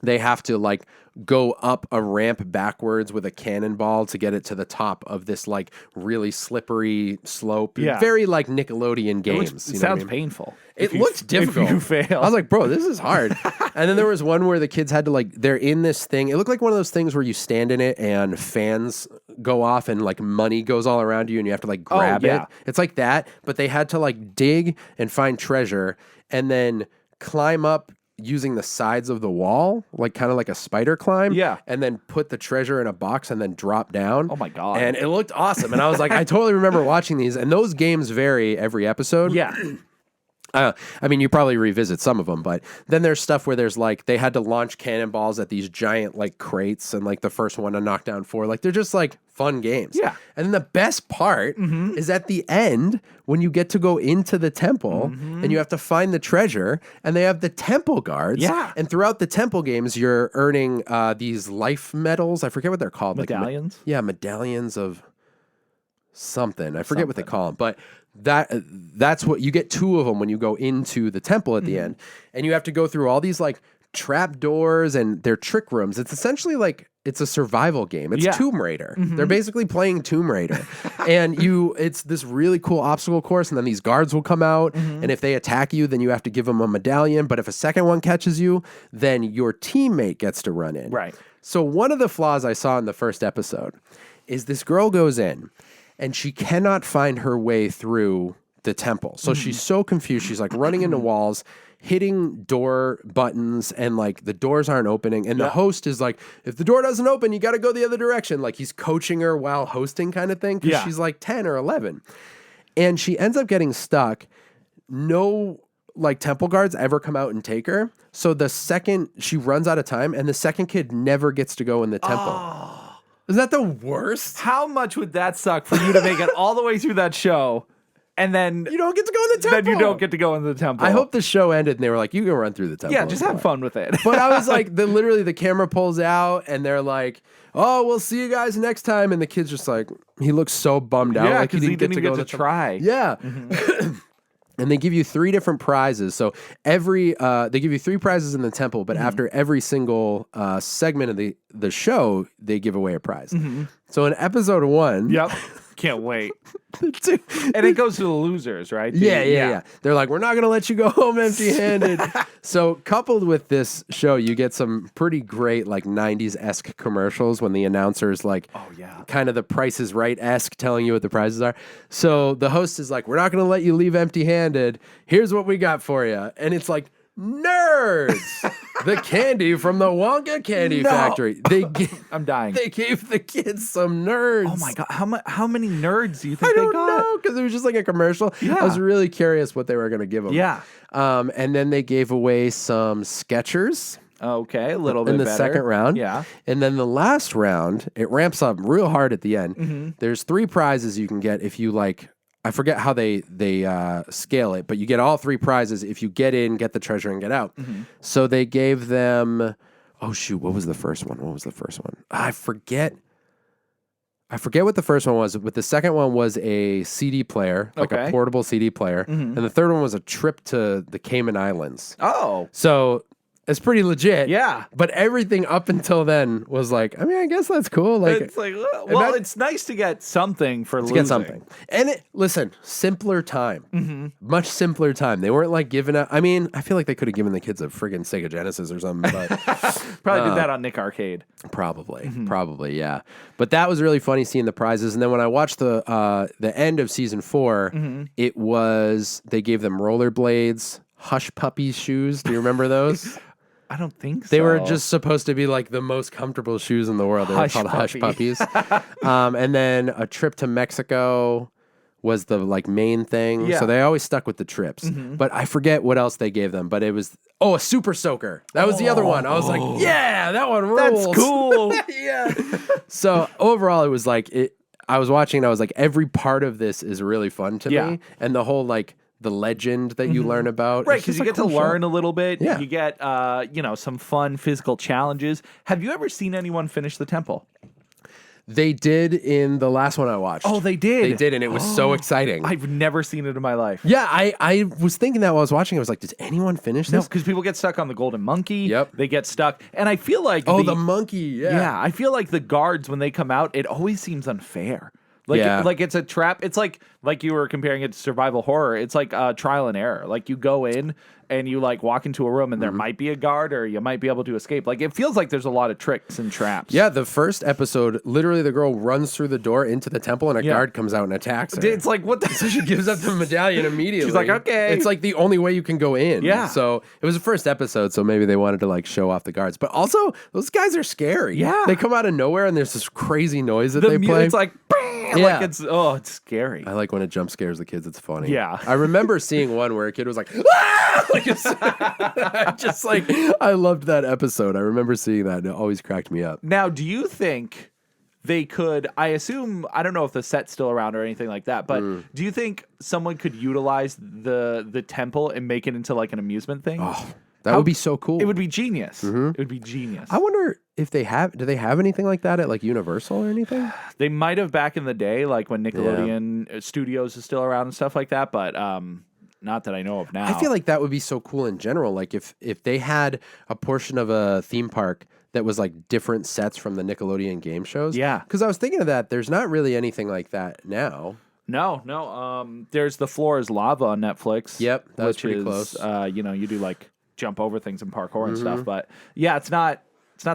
S1: they have to like go up a ramp backwards with a cannonball to get it to the top of this like really slippery slope.
S2: Yeah.
S1: Very like Nickelodeon games.
S2: It
S1: you know what I
S2: sounds
S1: mean?
S2: painful.
S1: It looks difficult.
S2: If you fail.
S1: I was like, bro, this is hard. And then there was one where the kids had to like, they're in this thing. It looked like one of those things where you stand in it and fans go off and like money goes all around you and you have to like grab it. It's like that, but they had to like dig and find treasure and then climb up using the sides of the wall, like kind of like a spider climb.
S2: Yeah.
S1: And then put the treasure in a box and then drop down.
S2: Oh my God.
S1: And it looked awesome. And I was like, I totally remember watching these. And those games vary every episode.
S2: Yeah.
S1: I mean, you probably revisit some of them, but then there's stuff where there's like, they had to launch cannonballs at these giant like crates and like the first one to knock down 4. Like they're just like fun games.
S2: Yeah.
S1: And then the best part is at the end when you get to go into the temple and you have to find the treasure and they have the temple guards.
S2: Yeah.
S1: And throughout the temple games, you're earning these life medals. I forget what they're called.
S2: Medallions?
S1: Like, medallions of something. I forget what they call them, but that's what you get 2 of them when you go into the temple at the end, and you have to go through all these like trap doors and they're trick rooms. It's essentially like it's a survival game. It's Tomb Raider. They're basically playing Tomb Raider, and it's this really cool obstacle course. And then these guards will come out, and if they attack you, then you have to give them a medallion. But if a second one catches you, then your teammate gets to run in.
S2: Right.
S1: So one of the flaws I saw in the first episode is this girl goes in and she cannot find her way through the temple. So she's so confused. She's like running into walls, hitting door buttons, and like the doors aren't opening. And the host is like, if the door doesn't open, you got to go the other direction. Like he's coaching her while hosting kind of thing. Because she's like 10 or 11. And she ends up getting stuck. No like temple guards ever come out and take her. So the second she runs out of time and the second kid never gets to go in the temple. Is that the worst?
S2: How much would that suck for you to make it all the way through that show and then
S1: You don't get to go in the temple.
S2: then you don't get to go in the temple?
S1: I hope the show ended and they were like, you can run through the temple.
S2: Yeah, just have fun with it.
S1: But I was like, literally the camera pulls out and they're like, oh, we'll see you guys next time. And the kid's just like, he looks so bummed out.
S2: Yeah,
S1: like
S2: because he didn't even
S1: go
S2: get to try.
S1: Yeah. And they give you 3 different prizes. So they give you 3 prizes in the temple, but after every single segment of the show, they give away a prize. So in episode 1,
S2: Yep. Can't wait. And it goes to the losers, right?
S1: Yeah. They're like, we're not going to let you go home empty-handed. So coupled with this show, you get some pretty great like 90s-esque commercials when the announcer's like, kind of the Price is Right-esque telling you what the prizes are. So the host is like, we're not going to let you leave empty-handed. Here's what we got for you. And it's like, nerds! The candy from the Wonka Candy Factory.
S2: I'm dying.
S1: They gave the kids some nerds.
S2: Oh my God. How many nerds do you think
S1: I
S2: they
S1: don't
S2: got?
S1: know, because it was just like a commercial.
S2: Yeah.
S1: I was really curious what they were going to give them.
S2: Yeah.
S1: And then they gave away some Skechers.
S2: Okay, a little bit
S1: in the
S2: better.
S1: second round.
S2: Yeah.
S1: And then the last round, it ramps up real hard at the end. There's 3 prizes you can get if you like, I forget how they scale it, but you get all 3 prizes if you get in, get the treasure, and get out. So they gave them, oh shoot, what was the first one? I forget what the first one was, but the second one was a CD player, like a portable CD player. And the third one was a trip to the Cayman Islands.
S2: Oh.
S1: So It's pretty legit.
S2: Yeah.
S1: But everything up until then was like, I mean, I guess that's cool. Like,
S2: It's like, well, it's nice to get something for losing.
S1: get something. And listen, simpler time.
S2: Mm-hmm.
S1: Much simpler time. They weren't like giving out. I mean, I feel like they could have given the kids a friggin' Sega Genesis or something. But
S2: Probably did that on Nick Arcade.
S1: Probably, yeah. But that was really funny seeing the prizes. And then when I watched the end of season 4, it was they gave them rollerblades, Hush Puppies shoes. Do you remember those?
S2: I don't think so.
S1: They were just supposed to be like the most comfortable shoes in the world. They were called Hush Puppies. And then a trip to Mexico was the like main thing.
S2: Yeah.
S1: So they always stuck with the trips. But I forget what else they gave them. But it was a super soaker. That was the other one. I was like, yeah, that one rules.
S2: That's cool.
S1: Yeah. So overall, it was like I was watching and I was like, every part of this is really fun to me. And the whole like the legend that you learn about.
S2: Right, because you get to learn a little bit.
S1: Yeah.
S2: You get, some fun physical challenges. Have you ever seen anyone finish the temple?
S1: They did in the last one I watched.
S2: Oh, they did?
S1: They did, and it was so exciting.
S2: I've never seen it in my life.
S1: Yeah, I was thinking that while I was watching. I was like, does anyone finish
S2: No,
S1: this?
S2: because people get stuck on the golden monkey.
S1: Yep.
S2: They get stuck. And I feel like...
S1: The monkey,
S2: Yeah, I feel like the guards, when they come out, it always seems unfair. Like it's a trap. It's like you were comparing it to survival horror. It's like trial and error. Like you go in and you like walk into a room and there might be a guard or you might be able to escape. Like it feels like there's a lot of tricks and traps.
S1: Yeah, the first episode, literally the girl runs through the door into the temple and a guard comes out and attacks her.
S2: It's like, what the...
S1: So she gives up the medallion immediately.
S2: She's like, okay.
S1: It's like the only way you can go in.
S2: Yeah.
S1: So it was the first episode, so maybe they wanted to like show off the guards. But also, those guys are scary.
S2: Yeah.
S1: They come out of nowhere and there's this crazy noise that they play.
S2: It's like...
S1: Yeah.
S2: Like it's scary.
S1: I like when it jump scares the kids. It's funny.
S2: Yeah.
S1: I remember seeing one where a kid was like, ah! I loved that episode. I remember seeing that and it always cracked me up.
S2: Now, do you think they could, I assume, I don't know if the set's still around or anything like that, but do you think someone could utilize the temple and make it into like an amusement thing?
S1: Oh, that would be so cool.
S2: It would be genius. It would be genius.
S1: I wonder if do they have anything like that at like Universal or anything?
S2: They might have back in the day, like when Nickelodeon Studios is still around and stuff like that, but not that I know of now.
S1: I feel like that would be so cool in general. Like if they had a portion of a theme park that was like different sets from the Nickelodeon game shows.
S2: Yeah.
S1: Because I was thinking of that. There's not really anything like that now.
S2: No. There's The Floor is Lava on Netflix.
S1: Yep, that was pretty
S2: is,
S1: close.
S2: You do like jump over things and parkour and stuff, but yeah, it's not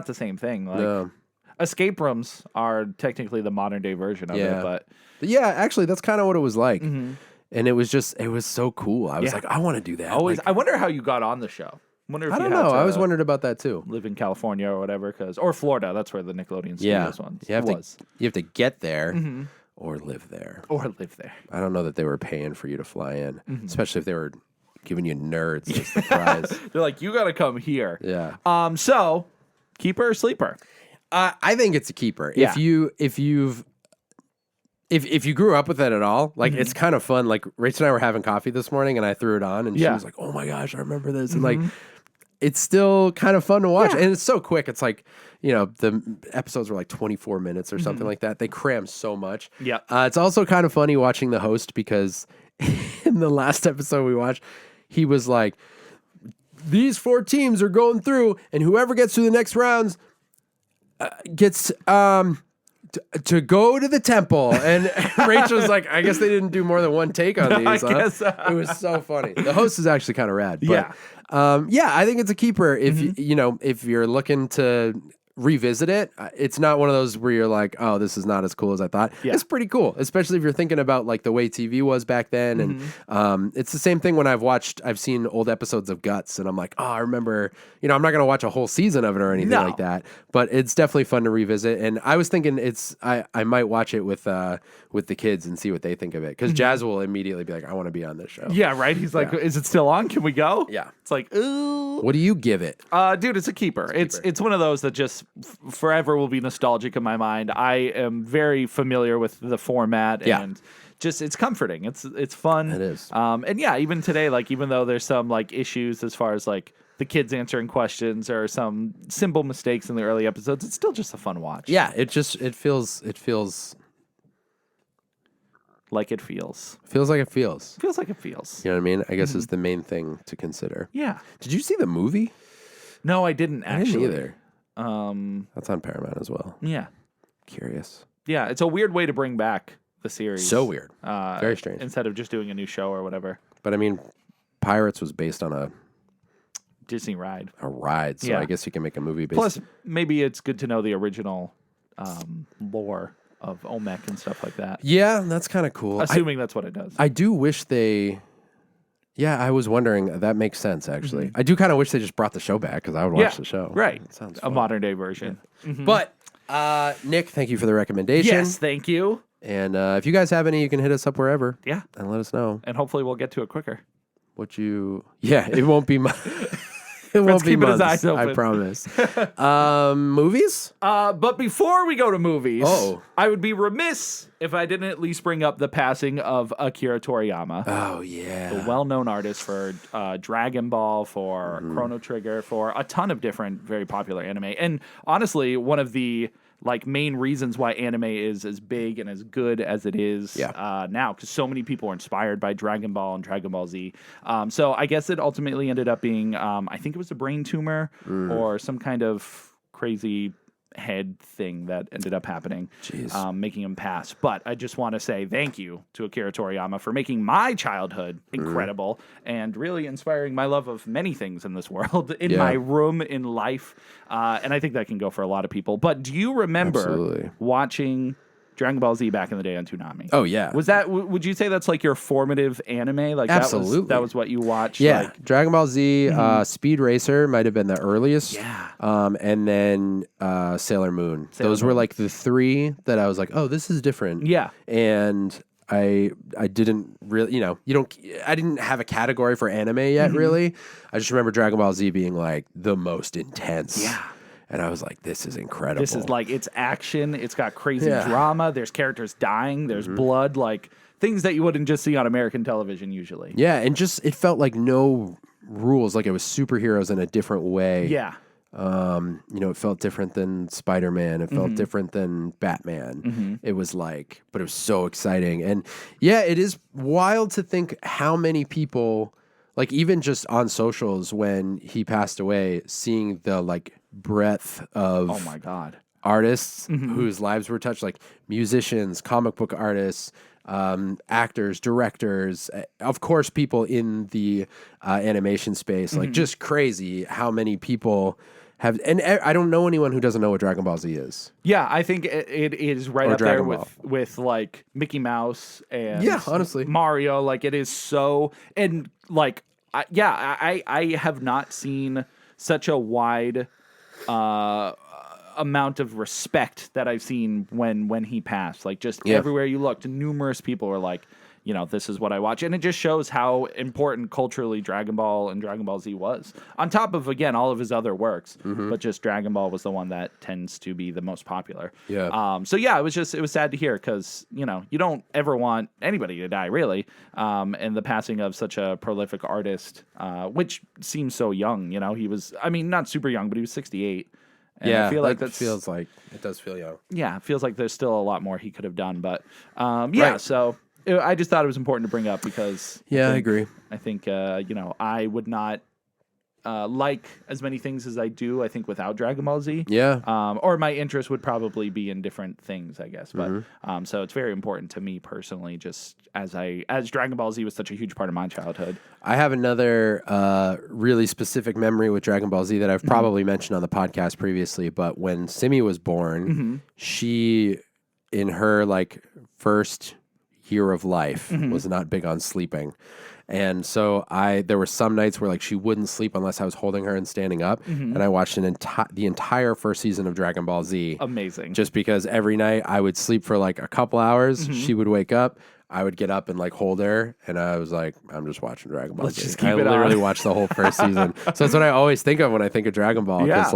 S2: the same thing. Like
S1: No.
S2: escape rooms are technically the modern day version of it, but
S1: yeah, actually, that's kind of what it was like. And it was so cool. I was like, I want to do that.
S2: always.
S1: Like,
S2: I wonder how you got on the show. Wonder if
S1: I
S2: you
S1: don't
S2: had
S1: know.
S2: to
S1: I always wondered about that too.
S2: live in California or whatever, or Florida. That's where the Nickelodeon Studios ones
S1: you have
S2: was.
S1: you have to get there or live there.
S2: Or live there.
S1: I don't know that they were paying for you to fly in, especially if they were giving you nerds as the prize.
S2: They're like, you got to come here.
S1: Yeah.
S2: So, keeper or sleeper?
S1: I think it's a keeper.
S2: Yeah.
S1: If you grew up with it at all, like it's kind of fun. Like Rachel and I were having coffee this morning, and I threw it on, and she was like, "Oh my gosh, I remember this!" And like, it's still kind of fun to watch, and it's so quick. It's like the episodes were like 24 minutes or something like that. They cram so much.
S2: Yeah.
S1: It's also kind of funny watching the host because in the last episode we watched, he was like, "These 4 teams are going through, and whoever gets through the next rounds gets to go to the temple." And Rachel's like, I guess they didn't do more than one take on these.
S2: I guess.
S1: It was so funny. The host is actually kind of rad. But,
S2: Yeah.
S1: I think it's a keeper. If if you're looking to revisit it, it's not one of those where you're like, oh, this is not as cool as I thought.
S2: Yeah.
S1: It's pretty cool, especially if you're thinking about like the way TV was back then. And it's the same thing when I've seen old episodes of Guts, and I'm like, oh, I remember, I'm not going to watch a whole season of it or anything like that, but it's definitely fun to revisit. And I was thinking I might watch it with the kids and see what they think of it. Because Jazz will immediately be like, I want to be on this show.
S2: Yeah, right? He's like, is it still on? Can we go?
S1: Yeah.
S2: It's like, ooh.
S1: What do you give it?
S2: Dude, it's a keeper. It's one of those that just forever will be nostalgic in my mind. I am very familiar with the format and just it's comforting. It's fun.
S1: It is.
S2: And yeah, even today, like even though there's some like issues as far as like the kids answering questions or some simple mistakes in the early episodes, it's still just a fun watch.
S1: Yeah, it feels
S2: like it feels.
S1: Feels like it feels.
S2: Feels like it feels.
S1: You know what I mean? I guess is the main thing to consider.
S2: Yeah.
S1: Did you see the movie?
S2: No, I didn't actually.
S1: I didn't either. That's on Paramount as well.
S2: Yeah.
S1: Curious.
S2: Yeah, it's a weird way to bring back the series.
S1: So weird. Very strange.
S2: Instead of just doing a new show or whatever.
S1: But I mean, Pirates was based on a
S2: Disney ride.
S1: So I guess you can make a movie based.
S2: Plus, maybe it's good to know the original lore of Olmec and stuff like that.
S1: Yeah, that's kind of cool.
S2: Assuming that's what it does.
S1: I do wish they. Yeah, I was wondering. That makes sense, actually. I do kind of wish they just brought the show back because I would watch the show.
S2: Right.
S1: It sounds
S2: a
S1: fun.
S2: modern day version.
S1: Yeah. Nick, thank you for the recommendation.
S2: Yes, thank you.
S1: And if you guys have any, you can hit us up wherever.
S2: Yeah.
S1: And let us know.
S2: And hopefully we'll get to it quicker.
S1: Yeah, it won't be it won't be
S2: keeping his
S1: months,
S2: eyes open.
S1: I promise. Movies?
S2: But before we go to movies, I would be remiss if I didn't at least bring up the passing of Akira Toriyama.
S1: Oh, yeah.
S2: The well-known artist for Dragon Ball, for Chrono Trigger, for a ton of different very popular anime. And honestly, one of the main reasons why anime is as big and as good as it is now, because so many people are inspired by Dragon Ball and Dragon Ball Z. So I guess it ultimately ended up being, I think it was a brain tumor or some kind of crazy head thing that ended up happening, making him pass. But I just want to say thank you to Akira Toriyama for making my childhood incredible and really inspiring my love of many things in this world, in my room, in life. And I think that can go for a lot of people. But do you remember watching Dragon Ball Z back in the day on Toonami?
S1: Oh, yeah.
S2: Was that, would you say that's your formative anime?
S1: Absolutely.
S2: That was what you watched?
S1: Yeah. Dragon Ball Z, Speed Racer might have been the earliest.
S2: Yeah.
S1: And then Sailor Moon. Those were the three that I was like, oh, this is different.
S2: Yeah.
S1: And I didn't really, I didn't have a category for anime yet, really. I just remember Dragon Ball Z being the most intense.
S2: Yeah.
S1: And I was like, this is incredible.
S2: This is it's action. It's got crazy drama. There's characters dying. There's blood. Things that you wouldn't just see on American television usually.
S1: Yeah. And just, it felt like no rules. It was superheroes in a different way.
S2: Yeah.
S1: It felt different than Spider-Man. It felt different than Batman. It was but it was so exciting. And yeah, it is wild to think how many people, even just on socials when he passed away, seeing the breadth of
S2: oh my god
S1: artists whose lives were touched, musicians, comic book artists, actors, directors, of course people in the animation space, just crazy how many people have, and I don't know anyone who doesn't know what Dragon Ball Z is.
S2: Yeah, I think it is right up there with Mickey Mouse and
S1: honestly
S2: Mario. It is so, and I have not seen such a wide amount of respect that I've seen when he passed. Everywhere you looked, numerous people were this is what I watch. And it just shows how important culturally Dragon Ball and Dragon Ball Z was. On top of, again, all of his other works. But just Dragon Ball was the one that tends to be the most popular.
S1: Yeah.
S2: It was sad to hear because, you don't ever want anybody to die, really. And the passing of such a prolific artist, which seems so young. He was, not super young, but he was 68. And
S1: yeah,
S2: I feel
S1: it feels like it does feel young.
S2: Yeah, it feels like there's still a lot more he could have done. But so I just thought it was important to bring up because
S1: I agree.
S2: I think I would not like as many things as I do. I think without Dragon Ball Z, or my interest would probably be in different things, I guess. But so it's very important to me personally, just as Dragon Ball Z was such a huge part of my childhood.
S1: I have another really specific memory with Dragon Ball Z that I've probably mentioned on the podcast previously. But when Simi was born, she, in her first year of life, was not big on sleeping. And so there were some nights where she wouldn't sleep unless I was holding her and standing up. And I watched the entire first season of Dragon Ball Z.
S2: Amazing.
S1: Just because every night I would sleep for a couple hours. She would wake up. I would get up and hold her, and I was like, I'm just watching Dragon Ball Z.
S2: Just keep
S1: I
S2: it
S1: literally
S2: on.
S1: watched the whole first season. So that's what I always think of when I think of Dragon Ball. Because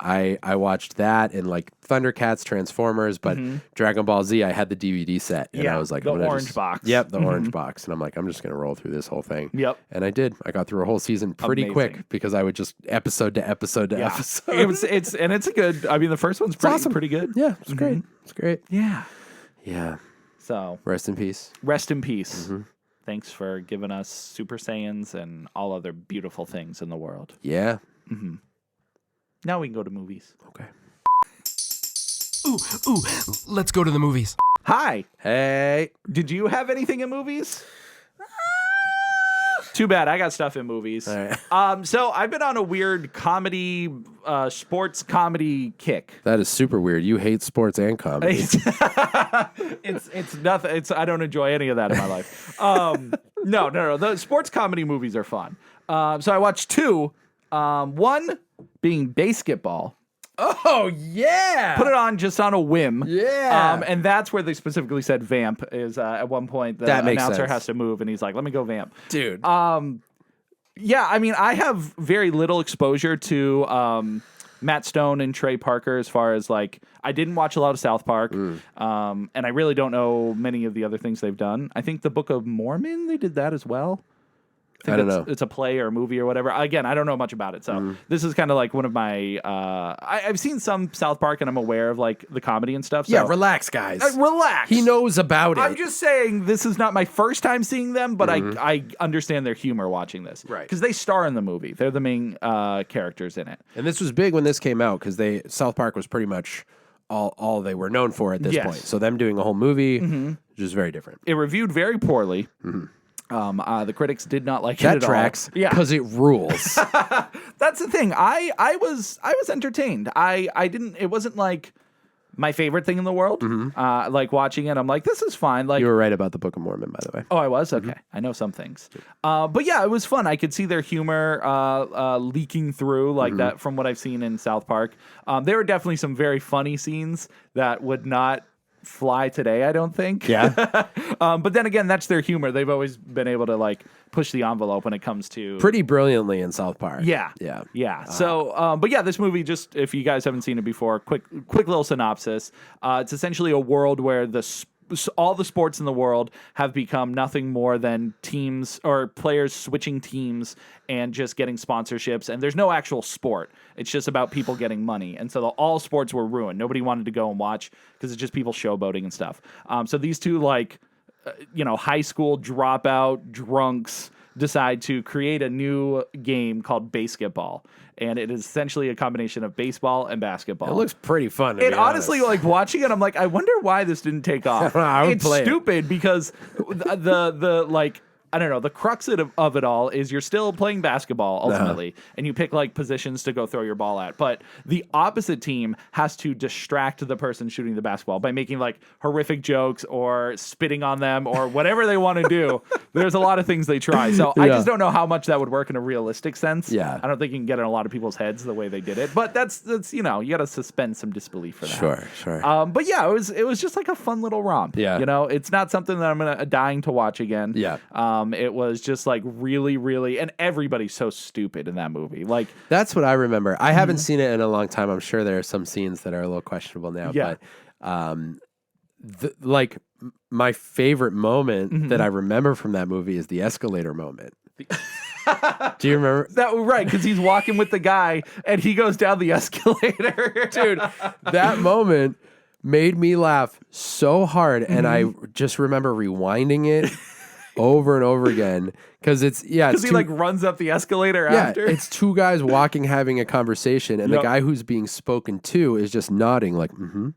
S1: I watched that and Thundercats, Transformers, but Dragon Ball Z, I had the DVD set, and I was like,
S2: the orange box.
S1: Yep, the orange box, and I'm like, I'm just gonna roll through this whole thing.
S2: Yep,
S1: and I did. I got through a whole season pretty quick because I would just episode to episode to episode.
S2: It's a good. The first one's pretty
S1: awesome.
S2: Pretty good.
S1: Yeah, it's great. It's great.
S2: Yeah.
S1: So rest in peace.
S2: Rest in peace. Thanks for giving us Super Saiyans and all other beautiful things in the world.
S1: Yeah.
S2: Now we can go to movies.
S1: Okay.
S4: Ooh, let's go to the movies.
S2: Hi.
S1: Hey.
S2: Did you have anything in movies? Too bad. I got stuff in movies.
S1: All right.
S2: So I've been on a weird comedy, sports comedy kick.
S1: That is super weird. You hate sports and comedy.
S2: It's nothing. I don't enjoy any of that in my life. No. The sports comedy movies are fun. So I watched two. One being Baseketball.
S1: Oh, yeah.
S2: Put it on just on a whim.
S1: Yeah.
S2: And that's where they specifically said vamp is at one point the
S1: That makes
S2: announcer
S1: sense.
S2: has to move and he's like, let me go vamp.
S1: Dude.
S2: Yeah, I mean, I have very little exposure to Matt Stone and Trey Parker as far as like, I didn't watch a lot of South Park. And I really don't know many of the other things they've done. I think the Book of Mormon, they did that as well.
S1: I don't know.
S2: It's a play or a movie or whatever. Again, I don't know much about it. So this is kind of like one of my... I've seen some South Park and I'm aware of like the comedy and stuff. So.
S1: Yeah, relax, guys.
S2: Relax.
S1: He knows about it.
S2: I'm just saying this is not my first time seeing them, but I understand their humor watching this.
S1: Right.
S2: Because they star in the movie. They're the main characters in it.
S1: And this was big when this came out because South Park was pretty much all they were known for at this point. So them doing a whole movie just very different.
S2: It reviewed very poorly. The critics did not like it
S1: That
S2: at
S1: tracks
S2: all. Yeah,
S1: because it rules.
S2: that's the thing. I was entertained. I didn't. It wasn't like my favorite thing in the world. Like watching it, I'm like, this is fine. Like
S1: You were right about the Book of Mormon, by the way.
S2: Oh, I was? Okay. I know some things. But yeah, it was fun. I could see their humor leaking through like that from what I've seen in South Park. There were definitely some very funny scenes that would not fly today, I don't think.
S1: Yeah.
S2: But then again, that's their humor. They've always been able to like push the envelope when it comes to
S1: Pretty brilliantly in South Park.
S2: Yeah. So, but yeah, this movie, just if you guys haven't seen it before, quick little synopsis. It's essentially a world where all the sports in the world have become nothing more than teams or players switching teams and just getting sponsorships. And there's no actual sport. It's just about people getting money. And so all sports were ruined. Nobody wanted to go and watch because it's just people showboating and stuff. So these two, like, high school dropout drunks decide to create a new game called Baseketball. And it is essentially a combination of baseball and basketball.
S1: It looks pretty fun.
S2: It honestly, like watching it, I'm like, I wonder why this didn't take off. It's stupid because the like, I don't know, the crux of it all is you're still playing basketball ultimately, and you pick like positions to go throw your ball at. But the opposite team has to distract the person shooting the basketball by making like horrific jokes or spitting on them or whatever they want to do. There's a lot of things they try. So I just don't know how much that would work in a realistic sense.
S1: Yeah.
S2: I don't think you can get in a lot of people's heads the way they did it. But that's you got to suspend some disbelief for that.
S1: Sure.
S2: But yeah, it was just like a fun little romp.
S1: Yeah.
S2: It's not something that I'm dying to watch again.
S1: Yeah.
S2: It was just like really, really, and everybody's so stupid in that movie. Like
S1: That's what I remember. I haven't seen it in a long time. I'm sure there are some scenes that are a little questionable now.
S2: Yeah.
S1: But like my favorite moment that I remember from that movie is the escalator moment. Do you remember
S2: that? Right, because he's walking with the guy and he goes down the escalator.
S1: Dude, that moment made me laugh so hard, and I just remember rewinding it over and over again because
S2: because he like runs up the escalator after.
S1: It's two guys walking, having a conversation, and the guy who's being spoken to is just nodding like,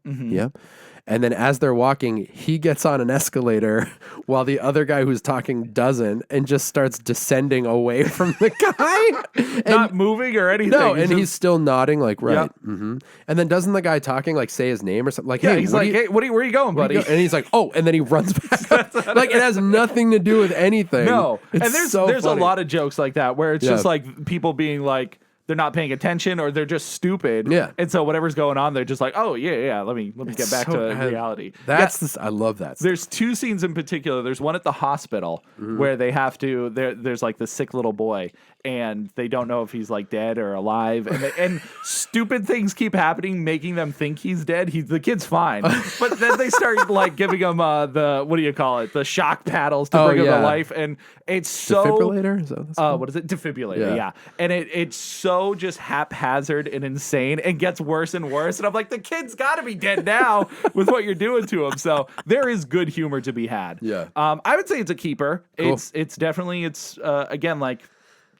S1: yep. And then as they're walking, he gets on an escalator while the other guy who's talking doesn't, and just starts descending away from the guy.
S2: Not moving or anything.
S1: No, he's still nodding like, right. Yep. And then doesn't the guy talking like say his name or something? Like, hey,
S2: he's like, hey, where are you going, buddy?
S1: And he's like, oh, and then he runs back. Like it has nothing to do with anything.
S2: No.
S1: It's
S2: and there's a lot of jokes like that where it's just like people being like, they're not paying attention or they're just stupid.
S1: Yeah.
S2: And so whatever's going on, they're just like, oh, yeah, let me get back to reality.
S1: I love that.
S2: There's two scenes in particular. There's one at the hospital where they have to, there's like this sick little boy and they don't know if he's like dead or alive. And stupid things keep happening, making them think he's dead. The kid's fine. But then they start like giving him the shock paddles to bring him to life. And it's so...
S1: Defibrillator? Is that what that's called?
S2: What is it? Defibrillator, yeah. And it's so just haphazard and insane and gets worse and worse. And I'm like, the kid's got to be dead now with what you're doing to him. So there is good humor to be had.
S1: Yeah.
S2: I would say it's a keeper.
S1: Cool.
S2: It's definitely, again, like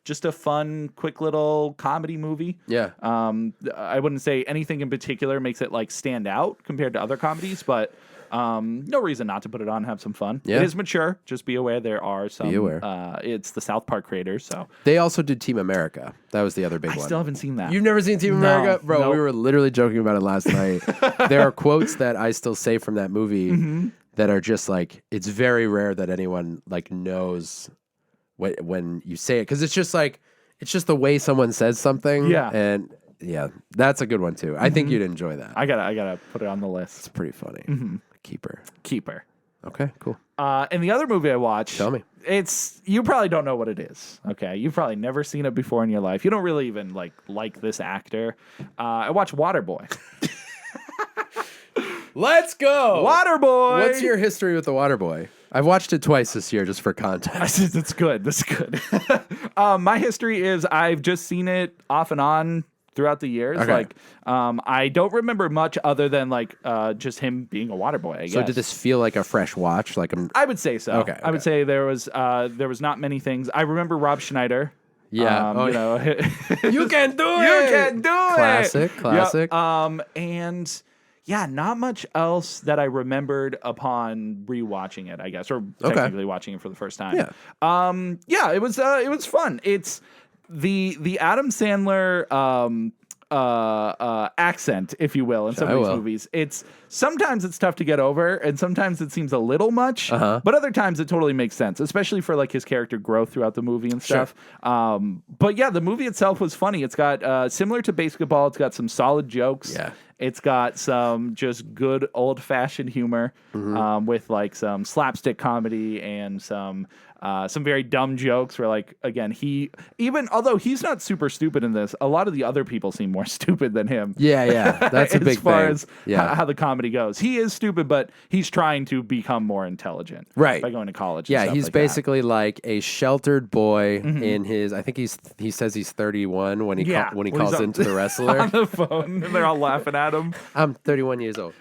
S2: just a fun, quick little comedy movie.
S1: Yeah.
S2: I wouldn't say anything in particular makes it like stand out compared to other comedies, but no reason not to put it on and have some fun.
S1: Yeah.
S2: It is mature. Just be aware there are some.
S1: Be aware.
S2: It's the South Park creators, so
S1: They also did Team America. That was the other big
S2: I
S1: one.
S2: still haven't seen that.
S1: You've never seen Team
S2: No,
S1: America? Bro,
S2: nope.
S1: we were literally joking about it last night. There are quotes that I still say from that movie that are just like, it's very rare that anyone like knows when you say it. Because it's just like, it's just the way someone says something.
S2: Yeah.
S1: And yeah, that's a good one too. I think you'd enjoy that.
S2: I gotta put it on the list.
S1: It's pretty funny. Keeper. Okay, cool.
S2: And the other movie I watched.
S1: Tell me.
S2: You probably don't know what it is. Okay, you've probably never seen it before in your life. You don't really even like this actor. I watched Waterboy.
S1: Let's go.
S2: Waterboy.
S1: What's your history with the Waterboy? I've watched it twice this year just for context.
S2: That's good. That's good. My history is I've just seen it off and on throughout the years.
S1: Okay.
S2: Like, I don't remember much other than just him being a water boy. I guess.
S1: So did this feel like a fresh watch?
S2: I would say so.
S1: Okay,
S2: I would say there was not many things. I remember Rob Schneider.
S1: Yeah.
S2: You know,
S1: You can do it.
S2: you can do it.
S1: Classic.
S2: Yep. And yeah, not much else that I remembered upon rewatching it, I guess, or technically watching it for the first time.
S1: Yeah.
S2: It was fun. It's the Adam Sandler accent, if you will, in some of these movies. Sometimes it's tough to get over, and sometimes it seems a little much, but other times it totally makes sense, especially for like his character growth throughout the movie and stuff. But yeah, the movie itself was funny. It's got similar to Baseketball, it's got some solid jokes.
S1: Yeah.
S2: It's got some just good old-fashioned humor with like some slapstick comedy and some very dumb jokes where, like, again, although he's not super stupid in this, a lot of the other people seem more stupid than him.
S1: Yeah. That's a big thing.
S2: As far as how the comedy goes. He is stupid, but he's trying to become more intelligent.
S1: Right.
S2: By going to college.
S1: Yeah,
S2: and
S1: he's
S2: stuff like
S1: basically like a sheltered boy in his, I think he says he's 31 when he calls into the wrestler.
S2: On the phone, and they're all laughing at him.
S1: I'm 31 years old.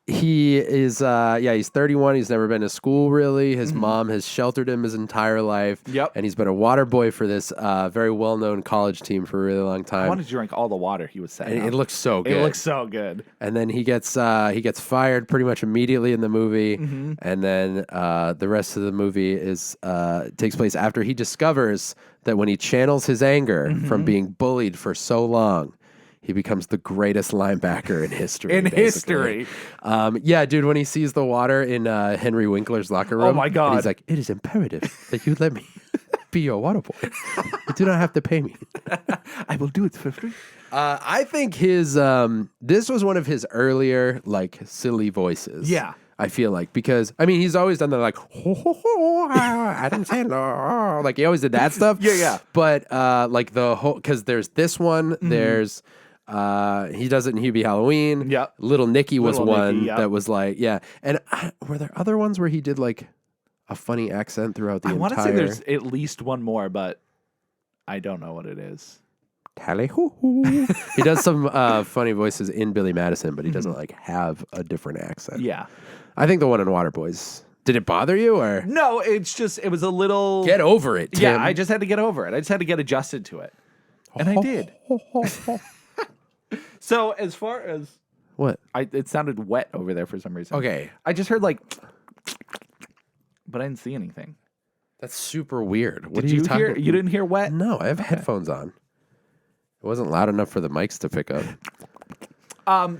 S1: He is, he's 31. He's never been to school, really. His mom has sheltered him his entire life.
S2: Yep.
S1: And he's been a water boy for this very well-known college team for a really long time.
S2: I wanted to drink all the water he was saying.
S1: And it looks so good.
S2: It looks so good.
S1: And then he gets fired pretty much immediately in the movie. And then the rest of the movie takes place after he discovers that when he channels his anger from being bullied for so long, he becomes the greatest linebacker in history.
S2: History.
S1: Yeah, dude, when he sees the water in Henry Winkler's locker room.
S2: Oh, my God.
S1: And he's like, it is imperative that you let me be your water boy. You do not have to pay me.
S2: I will do it for free.
S1: I think this was one of his earlier, like, silly voices.
S2: Yeah.
S1: I feel like, because, I mean, he's always done the, like, ho, ho, ho, Adam Sandler. Like, he always did that stuff.
S2: Yeah.
S1: But, like, the whole, because there's this one, there's, he does it in Hubie Halloween.
S2: Yep.
S1: Little Nicky was
S2: Little
S1: one
S2: Nicky, yep.
S1: that was like, yeah. And were there other ones where he did, like, a funny accent throughout the entire?
S2: I want to say there's at least one more, but I don't know what it is.
S1: Tally-hoo-hoo. He does some funny voices in Billy Madison, but he doesn't, like, have a different accent.
S2: Yeah.
S1: I think the one in Waterboys. Did it bother you, or?
S2: No, it was a little...
S1: Get over it, Tim.
S2: Yeah, I just had to get over it. I just had to get adjusted to it. And I did. So, as far as...
S1: What?
S2: It sounded wet over there for some reason.
S1: Okay.
S2: I just heard, like... But I didn't see anything.
S1: That's super weird. What
S2: Did
S1: are you
S2: you
S1: talking
S2: hear? You didn't hear wet?
S1: No, I have headphones on. It wasn't loud enough for the mics to pick up.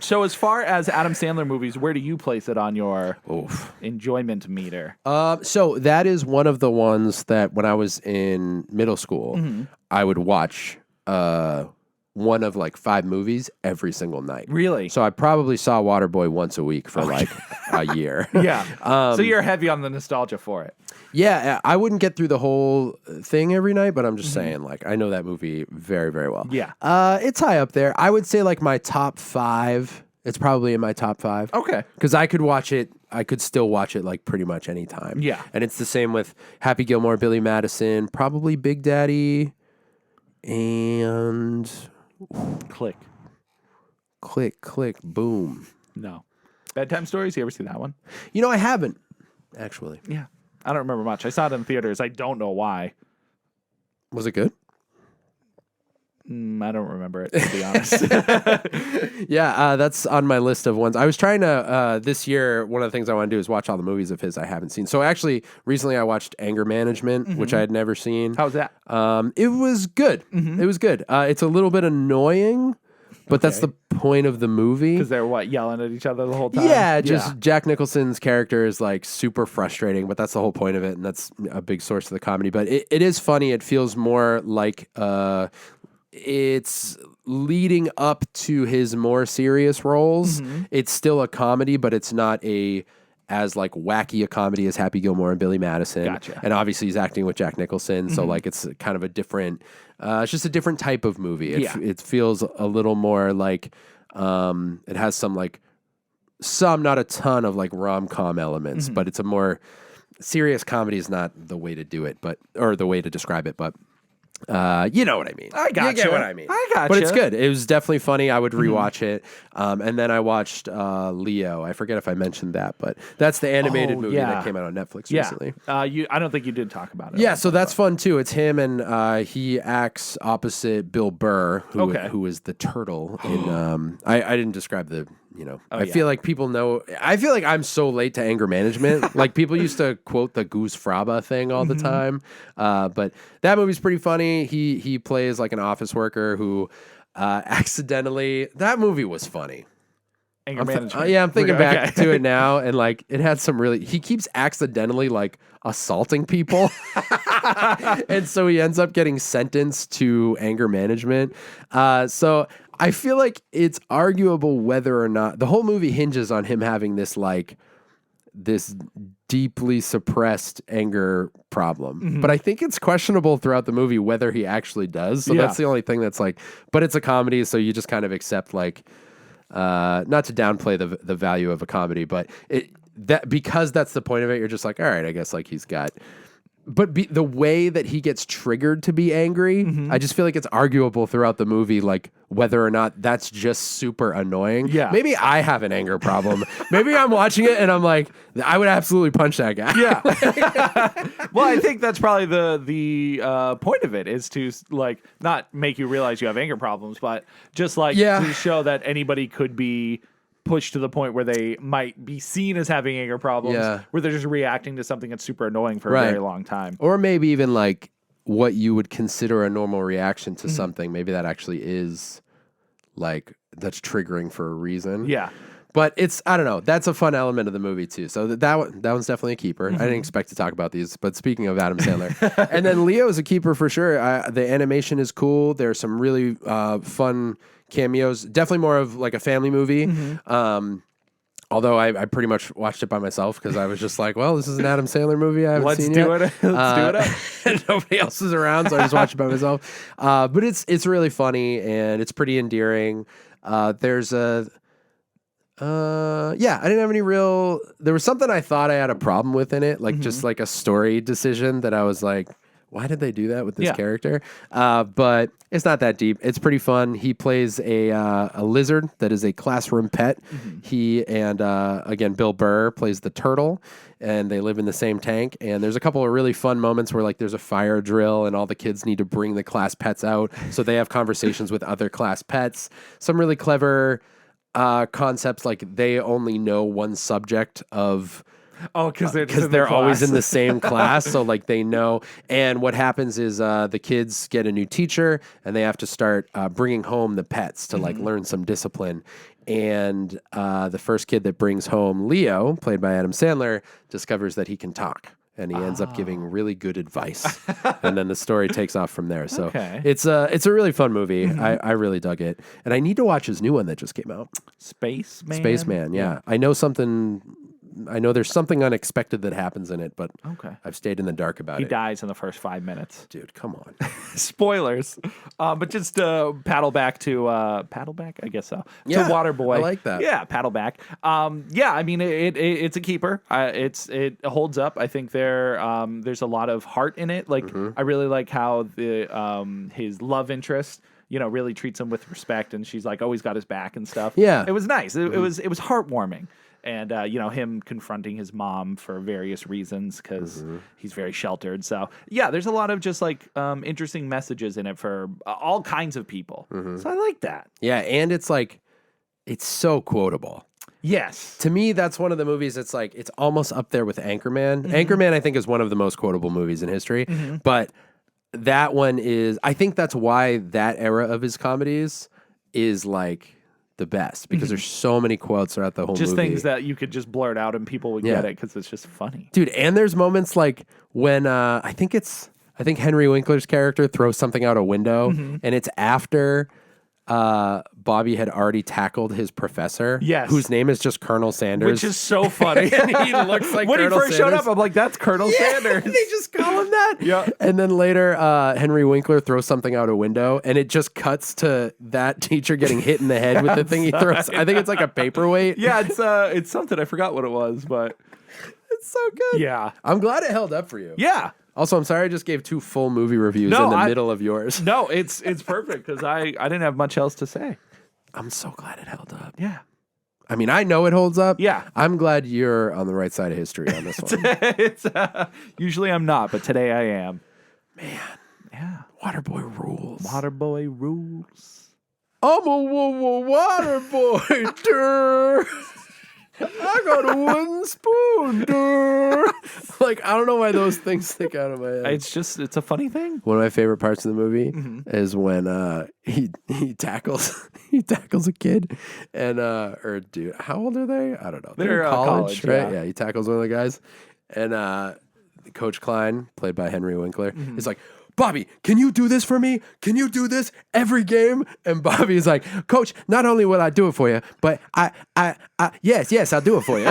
S2: So as far as Adam Sandler movies, where do you place it on your enjoyment meter?
S1: So that is one of the ones that when I was in middle school, I would watch one of like 5 movies every single night.
S2: Really?
S1: So I probably saw Waterboy once a week for like a year.
S2: Yeah. So you're heavy on the nostalgia for it.
S1: Yeah, I wouldn't get through the whole thing every night, but I'm just saying, like, I know that movie very, very well.
S2: Yeah.
S1: It's high up there. I would say, like, my top 5. It's probably in my top 5.
S2: Okay.
S1: Because I could still watch it, like, pretty much any time.
S2: Yeah.
S1: And it's the same with Happy Gilmore, Billy Madison, probably Big Daddy, and...
S2: Click.
S1: Click, click, boom.
S2: No. Bedtime Stories? You ever see that one?
S1: You know, I haven't, actually.
S2: Yeah. I don't remember much. I saw it in theaters. I don't know why.
S1: Was it good?
S2: I don't remember it, to be honest.
S1: Yeah, that's on my list of ones. I was trying to, this year, one of the things I want to do is watch all the movies of his I haven't seen. So actually, recently I watched Anger Management, which I had never seen.
S2: How's that?
S1: It was good. It was good. It's a little bit annoying, but that's the point of the movie.
S2: Because they're yelling at each other the whole time?
S1: Yeah, Jack Nicholson's character is like super frustrating, but that's the whole point of it, and that's a big source of the comedy. But it is funny. It feels more like it's leading up to his more serious roles. It's still a comedy, but it's not as like wacky a comedy as Happy Gilmore and Billy Madison.
S2: Gotcha.
S1: And obviously he's acting with Jack Nicholson, so like it's kind of a different, it's just a different type of movie. It feels a little more like, it has some, not a ton of like rom-com elements, but it's a more serious comedy is not the way to do it, or the way to describe it, but you know what I mean.
S2: I got
S1: you. Get what I mean.
S2: I got
S1: But it's good. It was definitely funny. I would rewatch it. And then I watched Leo. I forget if I mentioned that, but that's the animated movie that came out on Netflix recently.
S2: I don't think you did talk about it.
S1: Yeah, so that's fun too. It's him, and he acts opposite Bill Burr, who is the turtle in. I didn't describe the. I feel like people know. I feel like I'm so late to Anger Management. Like people used to quote the Goose Fraba thing all the time. But that movie's pretty funny. He plays like an office worker who accidentally. That movie was funny.
S2: Anger Management.
S1: I'm thinking back to it now, and like it had some really. He keeps accidentally like assaulting people, and so he ends up getting sentenced to anger management. So I feel like it's arguable whether or not the whole movie hinges on him having this deeply suppressed anger problem. But I think it's questionable throughout the movie whether he actually does. So that's the only thing that's like, but it's a comedy, so you just kind of accept like, not to downplay the value of a comedy, but because that's the point of it, you're just like, all right, I guess like he's got. But the way that he gets triggered to be angry, I just feel like it's arguable throughout the movie, like whether or not that's just super annoying.
S2: Yeah.
S1: Maybe I have an anger problem. Maybe I'm watching it and I'm like, I would absolutely punch that guy.
S2: Yeah. Well, I think that's probably the point of it is to like not make you realize you have anger problems, but just like to show that anybody could be pushed to the point where they might be seen as having anger problems, where they're just reacting to something that's super annoying for a very long time.
S1: Or maybe even like what you would consider a normal reaction to something. Maybe that actually is like, that's triggering for a reason.
S2: Yeah.
S1: But I don't know. That's a fun element of the movie too. So that one's definitely a keeper. I didn't expect to talk about these, but speaking of Adam Sandler, and then Leo is a keeper for sure. The animation is cool. There's some really fun cameos. Definitely more of like a family movie. Although I pretty much watched it by myself because I was just like, well, this is an Adam Sandler movie I haven't seen yet.
S2: Let's do it.
S1: And nobody else is around, so I just watched it by myself. But it's really funny and it's pretty endearing. There's I didn't have any there was something I thought I had a problem with in it, like just like a story decision that I was like, why did they do that with this character? But it's not that deep. It's pretty fun. He plays a lizard that is a classroom pet. He and, again, Bill Burr plays the turtle, and they live in the same tank. And there's a couple of really fun moments where like there's a fire drill and all the kids need to bring the class pets out. So they have conversations with other class pets. Some really clever concepts, like they only know one subject of...
S2: Oh, because
S1: they're always in the same class, so like they know. And what happens is the kids get a new teacher, and they have to start bringing home the pets to like learn some discipline. And the first kid that brings home Leo, played by Adam Sandler, discovers that he can talk. And he ends up giving really good advice, and then the story takes off from there. So it's a really fun movie. I really dug it, and I need to watch his new one that just came out, Spaceman. Yeah, I know there's something unexpected that happens in it, but I've stayed in the dark about it.
S2: He dies in the first 5 minutes.
S1: Dude, come on.
S2: Spoilers. But just paddle back, I guess so.
S1: Yeah,
S2: to Waterboy.
S1: I like that.
S2: Yeah, paddle back. Yeah, I mean, it's a keeper. It holds up. I think there's a lot of heart in it. Like, I really like how his love interest, really treats him with respect, and she's like always got his back and stuff.
S1: Yeah.
S2: It was nice. It was heartwarming. and him confronting his mom for various reasons because he's very sheltered. So yeah, there's a lot of just like interesting messages in it for all kinds of people. So I like that.
S1: Yeah, and it's like it's so quotable.
S2: Yes.
S1: To me, that's one of the movies that's like, it's almost up there with Anchorman. Anchorman, I think, is one of the most quotable movies in history. But that one is, I think that's why that era of his comedies is like the best, because there's so many quotes throughout the whole movie.
S2: Just things that you could just blurt out and people would get it because it's just funny.
S1: Dude, and there's moments like when, I think Henry Winkler's character throws something out a window, and it's after Bobby had already tackled his professor, whose name is just Colonel Sanders,
S2: which is so funny.
S1: And he looks like
S2: when
S1: Colonel
S2: he first showed up, I'm like, that's Colonel Sanders.
S1: They just call him that. Yeah. And then later, Henry Winkler throws something out a window, and it just cuts to that teacher getting hit in the head with the thing he throws. I think it's like a paperweight.
S2: Yeah, it's something. I forgot what it was, but
S1: it's so good.
S2: Yeah,
S1: I'm glad it held up for you.
S2: Yeah.
S1: Also, I'm sorry I just gave 2 full movie reviews in the middle of yours.
S2: No, it's perfect because I didn't have much else to say.
S1: I'm so glad it held up.
S2: Yeah.
S1: I mean, I know it holds up.
S2: Yeah.
S1: I'm glad you're on the right side of history on this one.
S2: Usually I'm not, but today I am.
S1: Man.
S2: Yeah.
S1: Waterboy rules.
S2: Waterboy rules.
S1: I'm a water boy. Durr. I got a wooden spoon. Durr. Like, I don't know why those things stick out of my head.
S2: It's a funny thing.
S1: One of my favorite parts of the movie is when he tackles a kid and or dude, how old are they? I don't know.
S2: They're
S1: in college, right?
S2: yeah.
S1: He tackles one of the guys, and Coach Klein, played by Henry Winkler, is like, Bobby, can you do this for me? Can you do this every game? And Bobby is like, Coach, not only will I do it for you, but yes, I'll do it for you.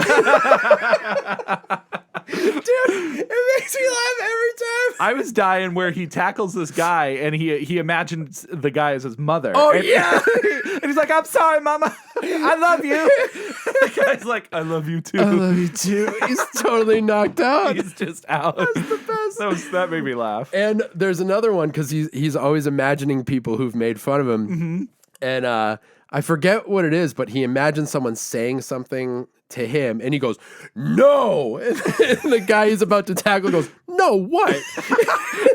S1: Dude, it makes me laugh every time.
S2: I was dying where he tackles this guy and he imagines the guy as his mother.
S1: Oh,
S2: and,
S1: yeah.
S2: And he's like, I'm sorry, Mama. I love you. The guy's like, I love you too.
S1: I love you too. He's totally knocked out.
S2: He's just out.
S1: That's the best.
S2: That made me laugh.
S1: And there's another one because he's always imagining people who've made fun of him. And I forget what it is, but he imagines someone saying something to him, and he goes, no! And the guy he's about to tackle goes, no, what?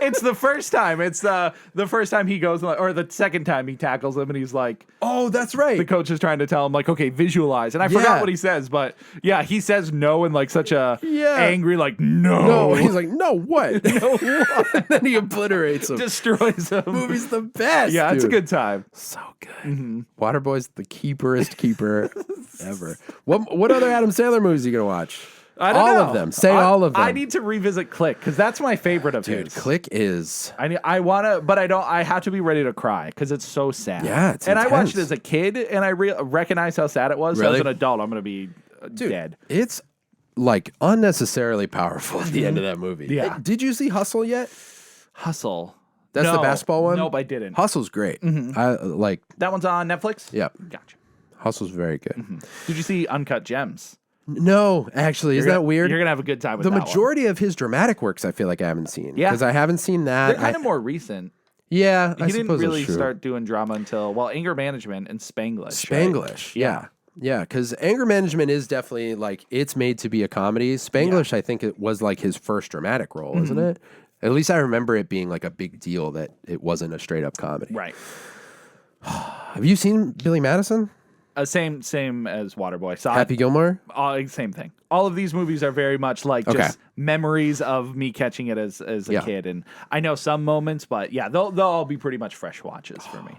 S2: It's the first time. It's the first time he goes, or the second time he tackles him, and he's like,
S1: oh, that's right.
S2: The coach is trying to tell him, like, okay, visualize. And I forgot what he says, but yeah, he says no in like such a angry, like, no.
S1: No, he's like, no, what? No, what? And then he obliterates him.
S2: Destroys him.
S1: Movie's the best.
S2: Yeah,
S1: dude.
S2: it's a good time.
S1: So good. Waterboy's the keeperest keeper ever. What other Adam Sandler movies are you gonna watch?
S2: I don't know.
S1: All of them. Say all of them.
S2: I need to revisit Click because that's my favorite of his.
S1: Click is.
S2: I want to, but I don't. I have to be ready to cry because it's so sad.
S1: Yeah, it's
S2: and
S1: intense.
S2: I watched it as a kid, and I recognized how sad it was.
S1: Really?
S2: So as an adult, I'm gonna be dead.
S1: It's like unnecessarily powerful at the end of that movie.
S2: Yeah.
S1: Did you see Hustle yet?
S2: Hustle.
S1: That's the basketball one?
S2: Nope, I didn't.
S1: Hustle's great. I like
S2: that one's on Netflix?
S1: Yep.
S2: Gotcha.
S1: Hustle's very good.
S2: Did you see Uncut Gems?
S1: No, actually. Is that weird?
S2: You're going to have a good time with
S1: the
S2: that
S1: majority of his dramatic works I feel like I haven't seen.
S2: Yeah.
S1: Because I haven't seen that.
S2: They're kind of more recent.
S1: Yeah,
S2: he didn't really start doing drama until, Anger Management and Spanglish.
S1: Spanglish,
S2: right?
S1: yeah. Yeah, because Anger Management is definitely like, it's made to be a comedy. Spanglish, I think it was like his first dramatic role, isn't it? At least I remember it being like a big deal that it wasn't a straight up comedy.
S2: Right.
S1: Have you seen Billy Madison?
S2: Same as Waterboy. So
S1: Happy Gilmore?
S2: Same thing. All of these movies are very much like just memories of me catching it as a kid. And I know some moments, but yeah, they'll all be pretty much fresh watches for me.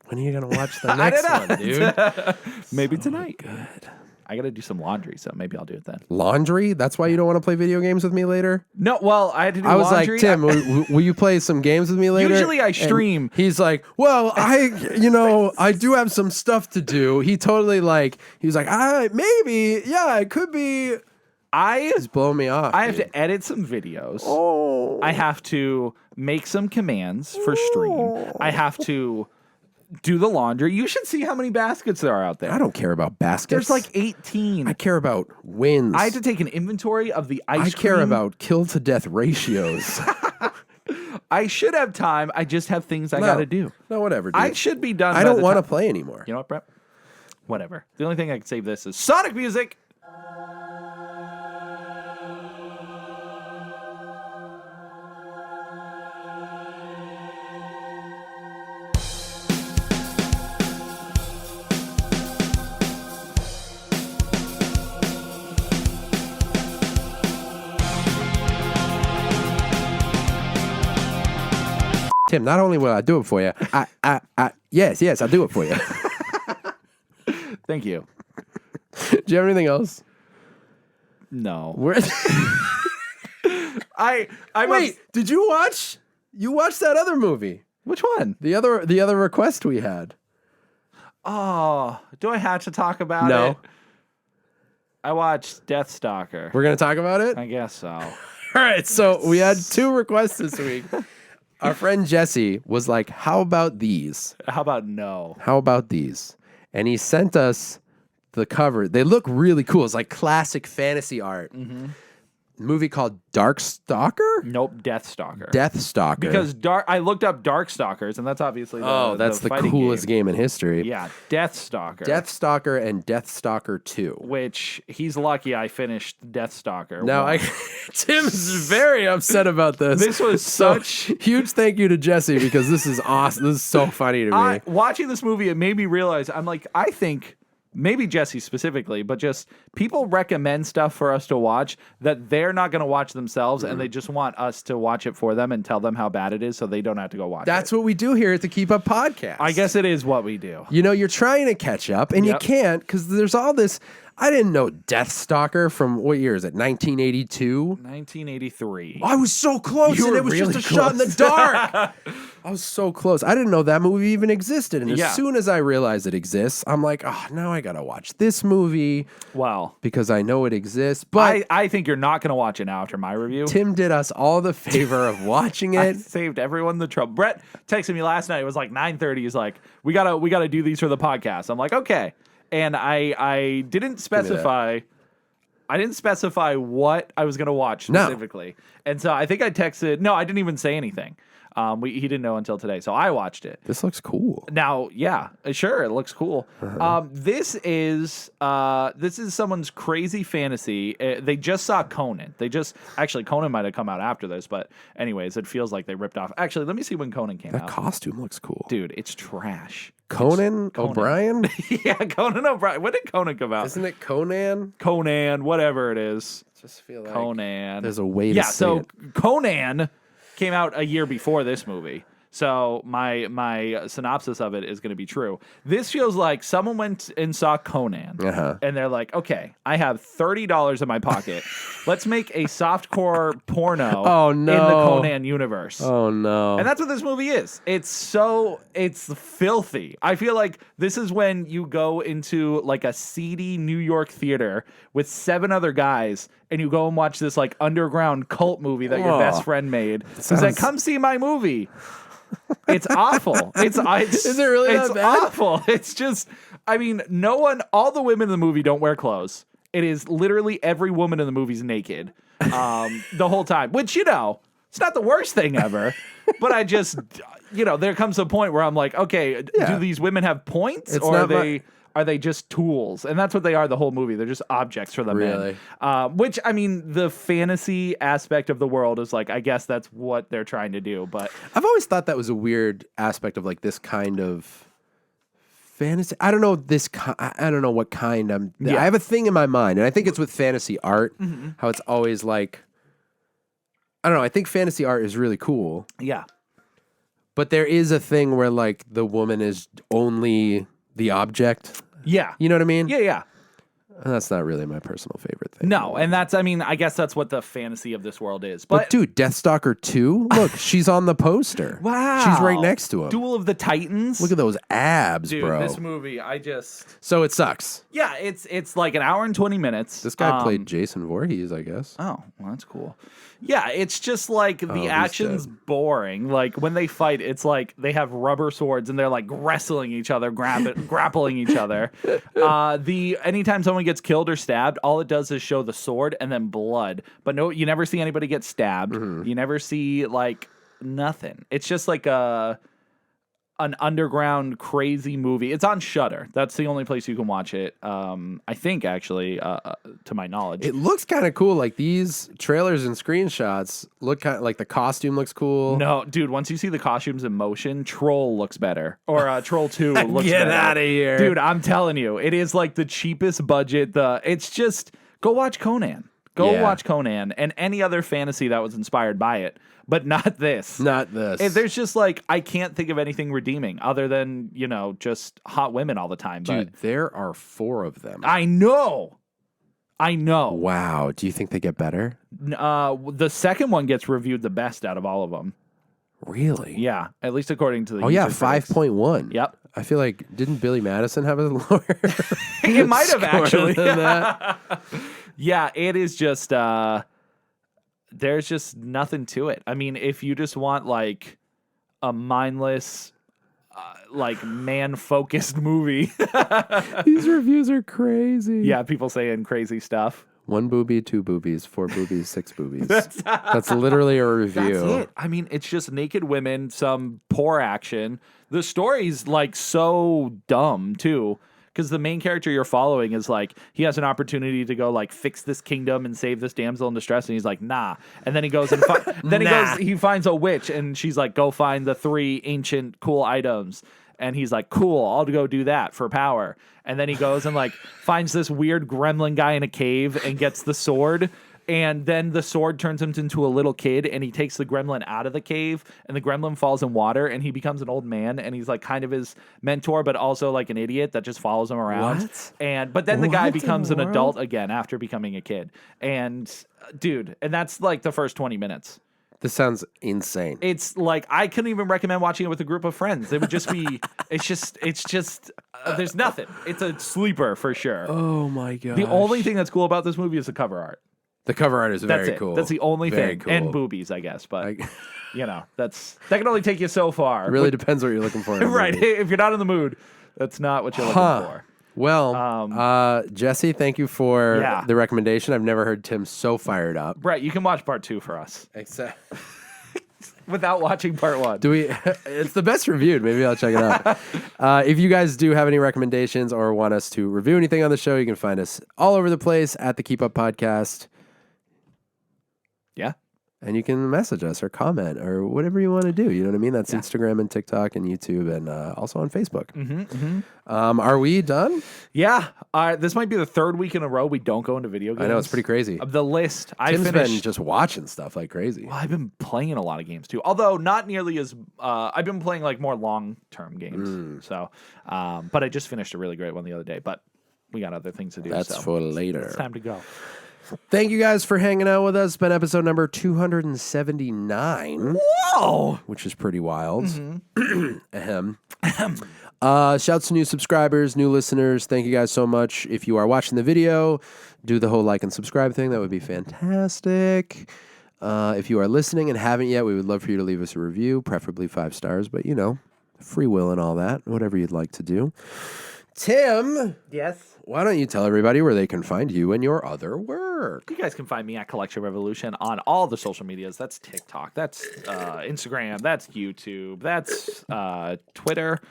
S1: When are you going to watch the next one, dude?
S2: Maybe tonight.
S1: Good.
S2: I got to do some laundry, so maybe I'll do it then.
S1: Laundry? That's why you don't want to play video games with me later?
S2: No, well, I had to do
S1: laundry. I was
S2: laundry.
S1: like, Tim, will you play some games with me later?
S2: Usually I stream.
S1: And he's like, well, I do have some stuff to do. He totally he was like, it could be. He's blowing me off.
S2: I have to edit some videos.
S1: Oh.
S2: I have to make some commands for stream. I have to do the laundry. You should see how many baskets there are out there.
S1: I don't care about baskets.
S2: There's like 18.
S1: I care about wins.
S2: I had to take an inventory of the ice cream.
S1: I care about kill to death ratios.
S2: I should have time. I just have things I got to do.
S1: No, whatever, dude.
S2: I should be done.
S1: I don't want to play anymore.
S2: You know what, Brett? Whatever. The only thing I can save this is Sonic music.
S1: Tim, not only will I do it for you, yes, I'll do it for you.
S2: Thank you.
S1: Do you have anything else?
S2: No.
S1: Wait, did you watch? You watched that other movie?
S2: Which one?
S1: The other request we had.
S2: Oh, do I have to talk about it?
S1: No.
S2: I watched Deathstalker.
S1: We're gonna talk about it?
S2: I guess so.
S1: All right, so we had 2 requests this week. Our friend Jesse was like, how about these?
S2: How about no?
S1: How about these? And he sent us the cover. They look really cool. It's like classic fantasy art. Mm-hmm. Movie called Darkstalker?
S2: Nope, Deathstalker.
S1: Deathstalker.
S2: Because I looked up Darkstalkers, and that's obviously
S1: that's the coolest game in history.
S2: Yeah, Deathstalker.
S1: Deathstalker and Deathstalker 2.
S2: Which, he's lucky I finished Deathstalker.
S1: Now, Tim's very upset about this.
S2: This was such...
S1: Huge thank you to Jesse, because this is awesome. This is so funny to me.
S2: Watching this movie, it made me realize, I'm like, I think... Maybe Jesse specifically, but just people recommend stuff for us to watch that they're not going to watch themselves, and they just want us to watch it for them and tell them how bad it is so they don't have to go watch it.
S1: That's what we do here at the Keep Up Podcast.
S2: I guess it is what we do.
S1: You know, you're trying to catch up, and you can't because there's all this... I didn't know Deathstalker from, what year is it, 1982?
S2: 1983.
S1: I was so close, and it was
S2: really
S1: just a shot in the dark. I was so close. I didn't know that movie even existed. And as soon as I realized it exists, I'm like, oh, now I got to watch this movie.
S2: Well,
S1: because I know it exists. But
S2: I think you're not going to watch it now after my review.
S1: Tim did us all the favor of watching it.
S2: I saved everyone the trouble. Brett texted me last night. It was like 9:30. He's like, we gotta do these for the podcast. I'm like, okay. And I didn't specify. I didn't specify what I was going to watch specifically. No. And so I think I texted. No, I didn't even say anything. He didn't know until today. So I watched it.
S1: This looks cool.
S2: Now, yeah, sure, it looks cool. This is someone's crazy fantasy. They just saw Conan. Actually, Conan might have come out after this, but anyways, it feels like they ripped off. Actually, let me see when Conan came out.
S1: That costume looks cool.
S2: Dude, it's trash.
S1: Conan O'Brien?
S2: Yeah, Conan O'Brien. When did Conan come out?
S1: Isn't it Conan?
S2: Conan, whatever it is.
S1: Just feel like
S2: Conan.
S1: There's a way to say it.
S2: Conan came out a year before this movie. So my synopsis of it is going to be true. This feels like someone went and saw Conan, and they're like, okay, I have $30 in my pocket. Let's make a softcore porno in the Conan universe.
S1: Oh, no.
S2: And that's what this movie is. It's filthy. I feel like this is when you go into like a seedy New York theater with 7 other guys, and you go and watch this like underground cult movie that your best friend made. He's like, come see my movie. It's awful. Is
S1: it really that bad?
S2: It's awful. It's just, I mean, all the women in the movie don't wear clothes. It is literally every woman in the movie's naked the whole time, which, it's not the worst thing ever. But I just, there comes a point where I'm like, okay, do these women have points, or are they just tools? And that's what they are the whole movie. They're just objects for the men. Which, I mean, the fantasy aspect of the world is like, I guess that's what they're trying to do. But
S1: I've always thought that was a weird aspect of like this kind of fantasy. I don't know I don't know what kind I have a thing in my mind, and I think it's with fantasy art, how it's always like, I don't know. I think fantasy art is really cool.
S2: Yeah.
S1: But there is a thing where like the woman is only the object.
S2: Yeah.
S1: You know what I mean?
S2: Yeah.
S1: That's not really my personal favorite thing.
S2: No, and I guess that's what the fantasy of this world is.
S1: But dude, Deathstalker 2? Look, she's on the poster.
S2: Wow.
S1: She's right next to him.
S2: Duel of the Titans?
S1: Look at those abs,
S2: dude,
S1: bro.
S2: This movie,
S1: So it sucks.
S2: Yeah, it's like an hour and 20 minutes.
S1: This guy played Jason Voorhees, I guess.
S2: Oh, well, that's cool. Yeah, it's just like the action's boring. Like when they fight, it's like they have rubber swords and they're like wrestling each other, grappling each other. Anytime someone gets killed or stabbed, all it does is show the sword and then blood. But no, you never see anybody get stabbed. You never see like nothing. It's just like a an underground crazy movie. It's on Shudder. That's the only place you can watch it. I think actually, to my knowledge,
S1: it looks kind of cool. Like these trailers and screenshots look kind of like the costume looks cool.
S2: No, dude. Once you see the costumes in motion, Troll looks better, or Troll 2 looks
S1: Get
S2: better.
S1: out of here,
S2: dude! I'm telling you, it is like the cheapest budget. It's just go watch Conan. Go watch Conan and any other fantasy that was inspired by it, but not this.
S1: Not this.
S2: There's just like, I can't think of anything redeeming other than, just hot women all the time.
S1: Dude, there are 4 of them.
S2: I know.
S1: Wow. Do you think they get better?
S2: The second one gets reviewed the best out of all of them.
S1: Really?
S2: Yeah, at least according to the
S1: yeah,
S2: user critics.
S1: 5.1.
S2: Yep.
S1: I feel like, didn't Billy Madison have a lower?
S2: It might have actually.
S1: Than that?
S2: Yeah, it is just, there's just nothing to it. I mean, if you just want like a mindless, like man-focused movie.
S1: These reviews are crazy.
S2: Yeah, people saying crazy stuff.
S1: 1 boobie, 2 boobies, 4 boobies, 6 boobies. That's literally a review.
S2: That's it. I mean, it's just naked women, some poor action. The story's like so dumb too, because the main character you're following is like, he has an opportunity to go like fix this kingdom and save this damsel in distress, and he's like, nah. And then he goes and he finds a witch, and she's like, go find the 3 ancient cool items. And he's like, cool, I'll go do that for power. And then he goes and like finds this weird gremlin guy in a cave and gets the sword. And then the sword turns him into a little kid, and he takes the gremlin out of the cave, and the gremlin falls in water, and he becomes an old man, and he's like kind of his mentor, but also like an idiot that just follows him around.
S1: What?
S2: But then the guy becomes an adult again after becoming a kid. And dude, and that's like the first 20 minutes.
S1: This sounds insane.
S2: It's like, I couldn't even recommend watching it with a group of friends. It would just be, it's just, there's nothing. It's a sleeper for sure.
S1: Oh my god.
S2: The only thing that's cool about this movie is the cover art.
S1: The cover art is very
S2: That's
S1: cool.
S2: That's the only
S1: very
S2: thing.
S1: cool.
S2: And boobies, I guess. But, that can only take you so far.
S1: It really depends what you're looking for.
S2: Right. If you're not in the mood, that's not what you're looking for.
S1: Well, Jesse, thank you for the recommendation. I've never heard Tim so fired up.
S2: Brett, you can watch part 2 for us.
S1: Except
S2: without watching part 1.
S1: Do we? It's the best reviewed. Maybe I'll check it out. If you guys do have any recommendations or want us to review anything on the show, you can find us all over the place at the Keep Up Podcast.
S2: Yeah.
S1: And you can message us or comment or whatever you want to do. You know what I mean? That's Instagram and TikTok and YouTube and also on Facebook. Are we done?
S2: Yeah. This might be the 3rd week in a row we don't go into video games.
S1: I know, it's pretty crazy.
S2: The list.
S1: Tim's been just watching stuff like crazy.
S2: Well, I've been playing a lot of games too. Although not nearly as... I've been playing like more long-term games. So, but I just finished a really great one the other day. But we got other things to do.
S1: That's for later.
S2: It's time to go.
S1: Thank you guys for hanging out with us. It's been episode number 279.
S2: Whoa!
S1: Which is pretty wild. Shouts to new subscribers, new listeners. Thank you guys so much. If you are watching the video, do the whole like and subscribe thing. That would be fantastic. If you are listening and haven't yet, we would love for you to leave us a review, preferably 5 stars, but free will and all that, whatever you'd like to do. Tim.
S2: Yes?
S1: Why don't you tell everybody where they can find you and your other work?
S2: You guys can find me at Collection Revolution on all the social medias. That's TikTok. That's Instagram. That's YouTube. That's Twitter.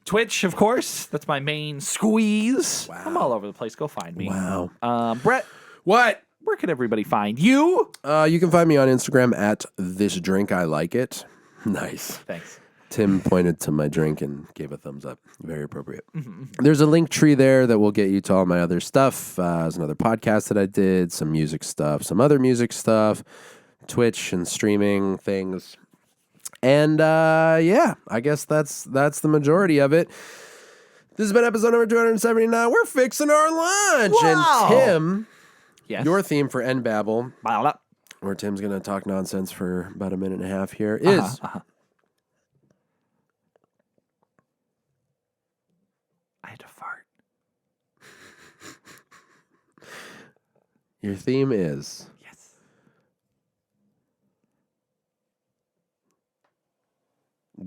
S2: Twitch, of course. That's my main squeeze. Wow. I'm all over the place. Go find me.
S1: Wow.
S2: Brett.
S1: What?
S2: Where can everybody find you?
S1: You can find me on Instagram at This Drink I Like It. Nice.
S2: Thanks.
S1: Tim pointed to my drink and gave a thumbs up. Very appropriate. There's a link tree there that will get you to all my other stuff. There's another podcast that I did, some music stuff, some other music stuff, Twitch and streaming things. And I guess that's the majority of it. This has been episode number 279. We're fixing our lunch.
S2: Wow.
S1: And Tim,
S2: yes.
S1: Your theme for End Babble, where Tim's going to talk nonsense for about a minute and a half here, is...
S2: I had to fart.
S1: Your theme is...
S2: Yes.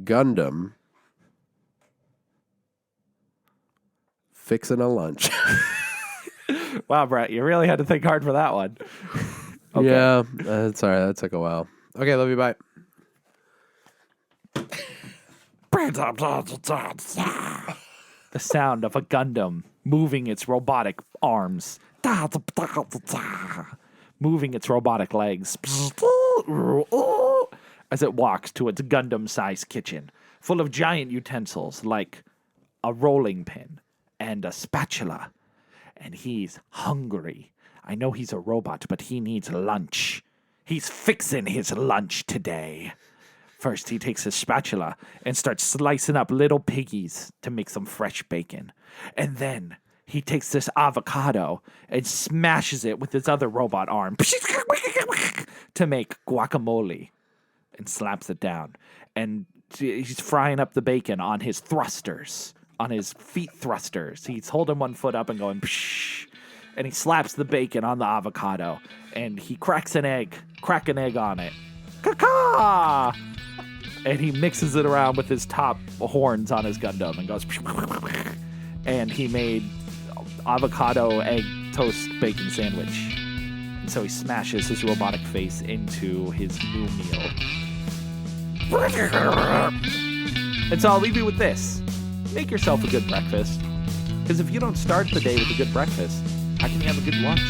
S1: Gundam fixing a lunch.
S2: Wow, Brett, you really had to think hard for that one.
S1: Okay. Yeah, sorry, that took a while. Okay, love you, bye.
S2: The sound of a Gundam moving its robotic arms, moving its robotic legs as it walks to its Gundam-sized kitchen, full of giant utensils like a rolling pin and a spatula. And he's hungry. I know he's a robot, but he needs lunch. He's fixing his lunch today. First, he takes his spatula and starts slicing up little piggies to make some fresh bacon. And then he takes this avocado and smashes it with his other robot arm to make guacamole and slaps it down. And he's frying up the bacon on his thrusters, on his feet thrusters. He's holding one foot up and going, psh, and he slaps the bacon on the avocado, and he crack an egg on it. Caca! And he mixes it around with his top horns on his Gundam and goes, and he made avocado egg toast bacon sandwich. And so he smashes his robotic face into his new meal. And so I'll leave you with this. Make yourself a good breakfast. Because if you don't start the day with a good breakfast, how can you have a good lunch?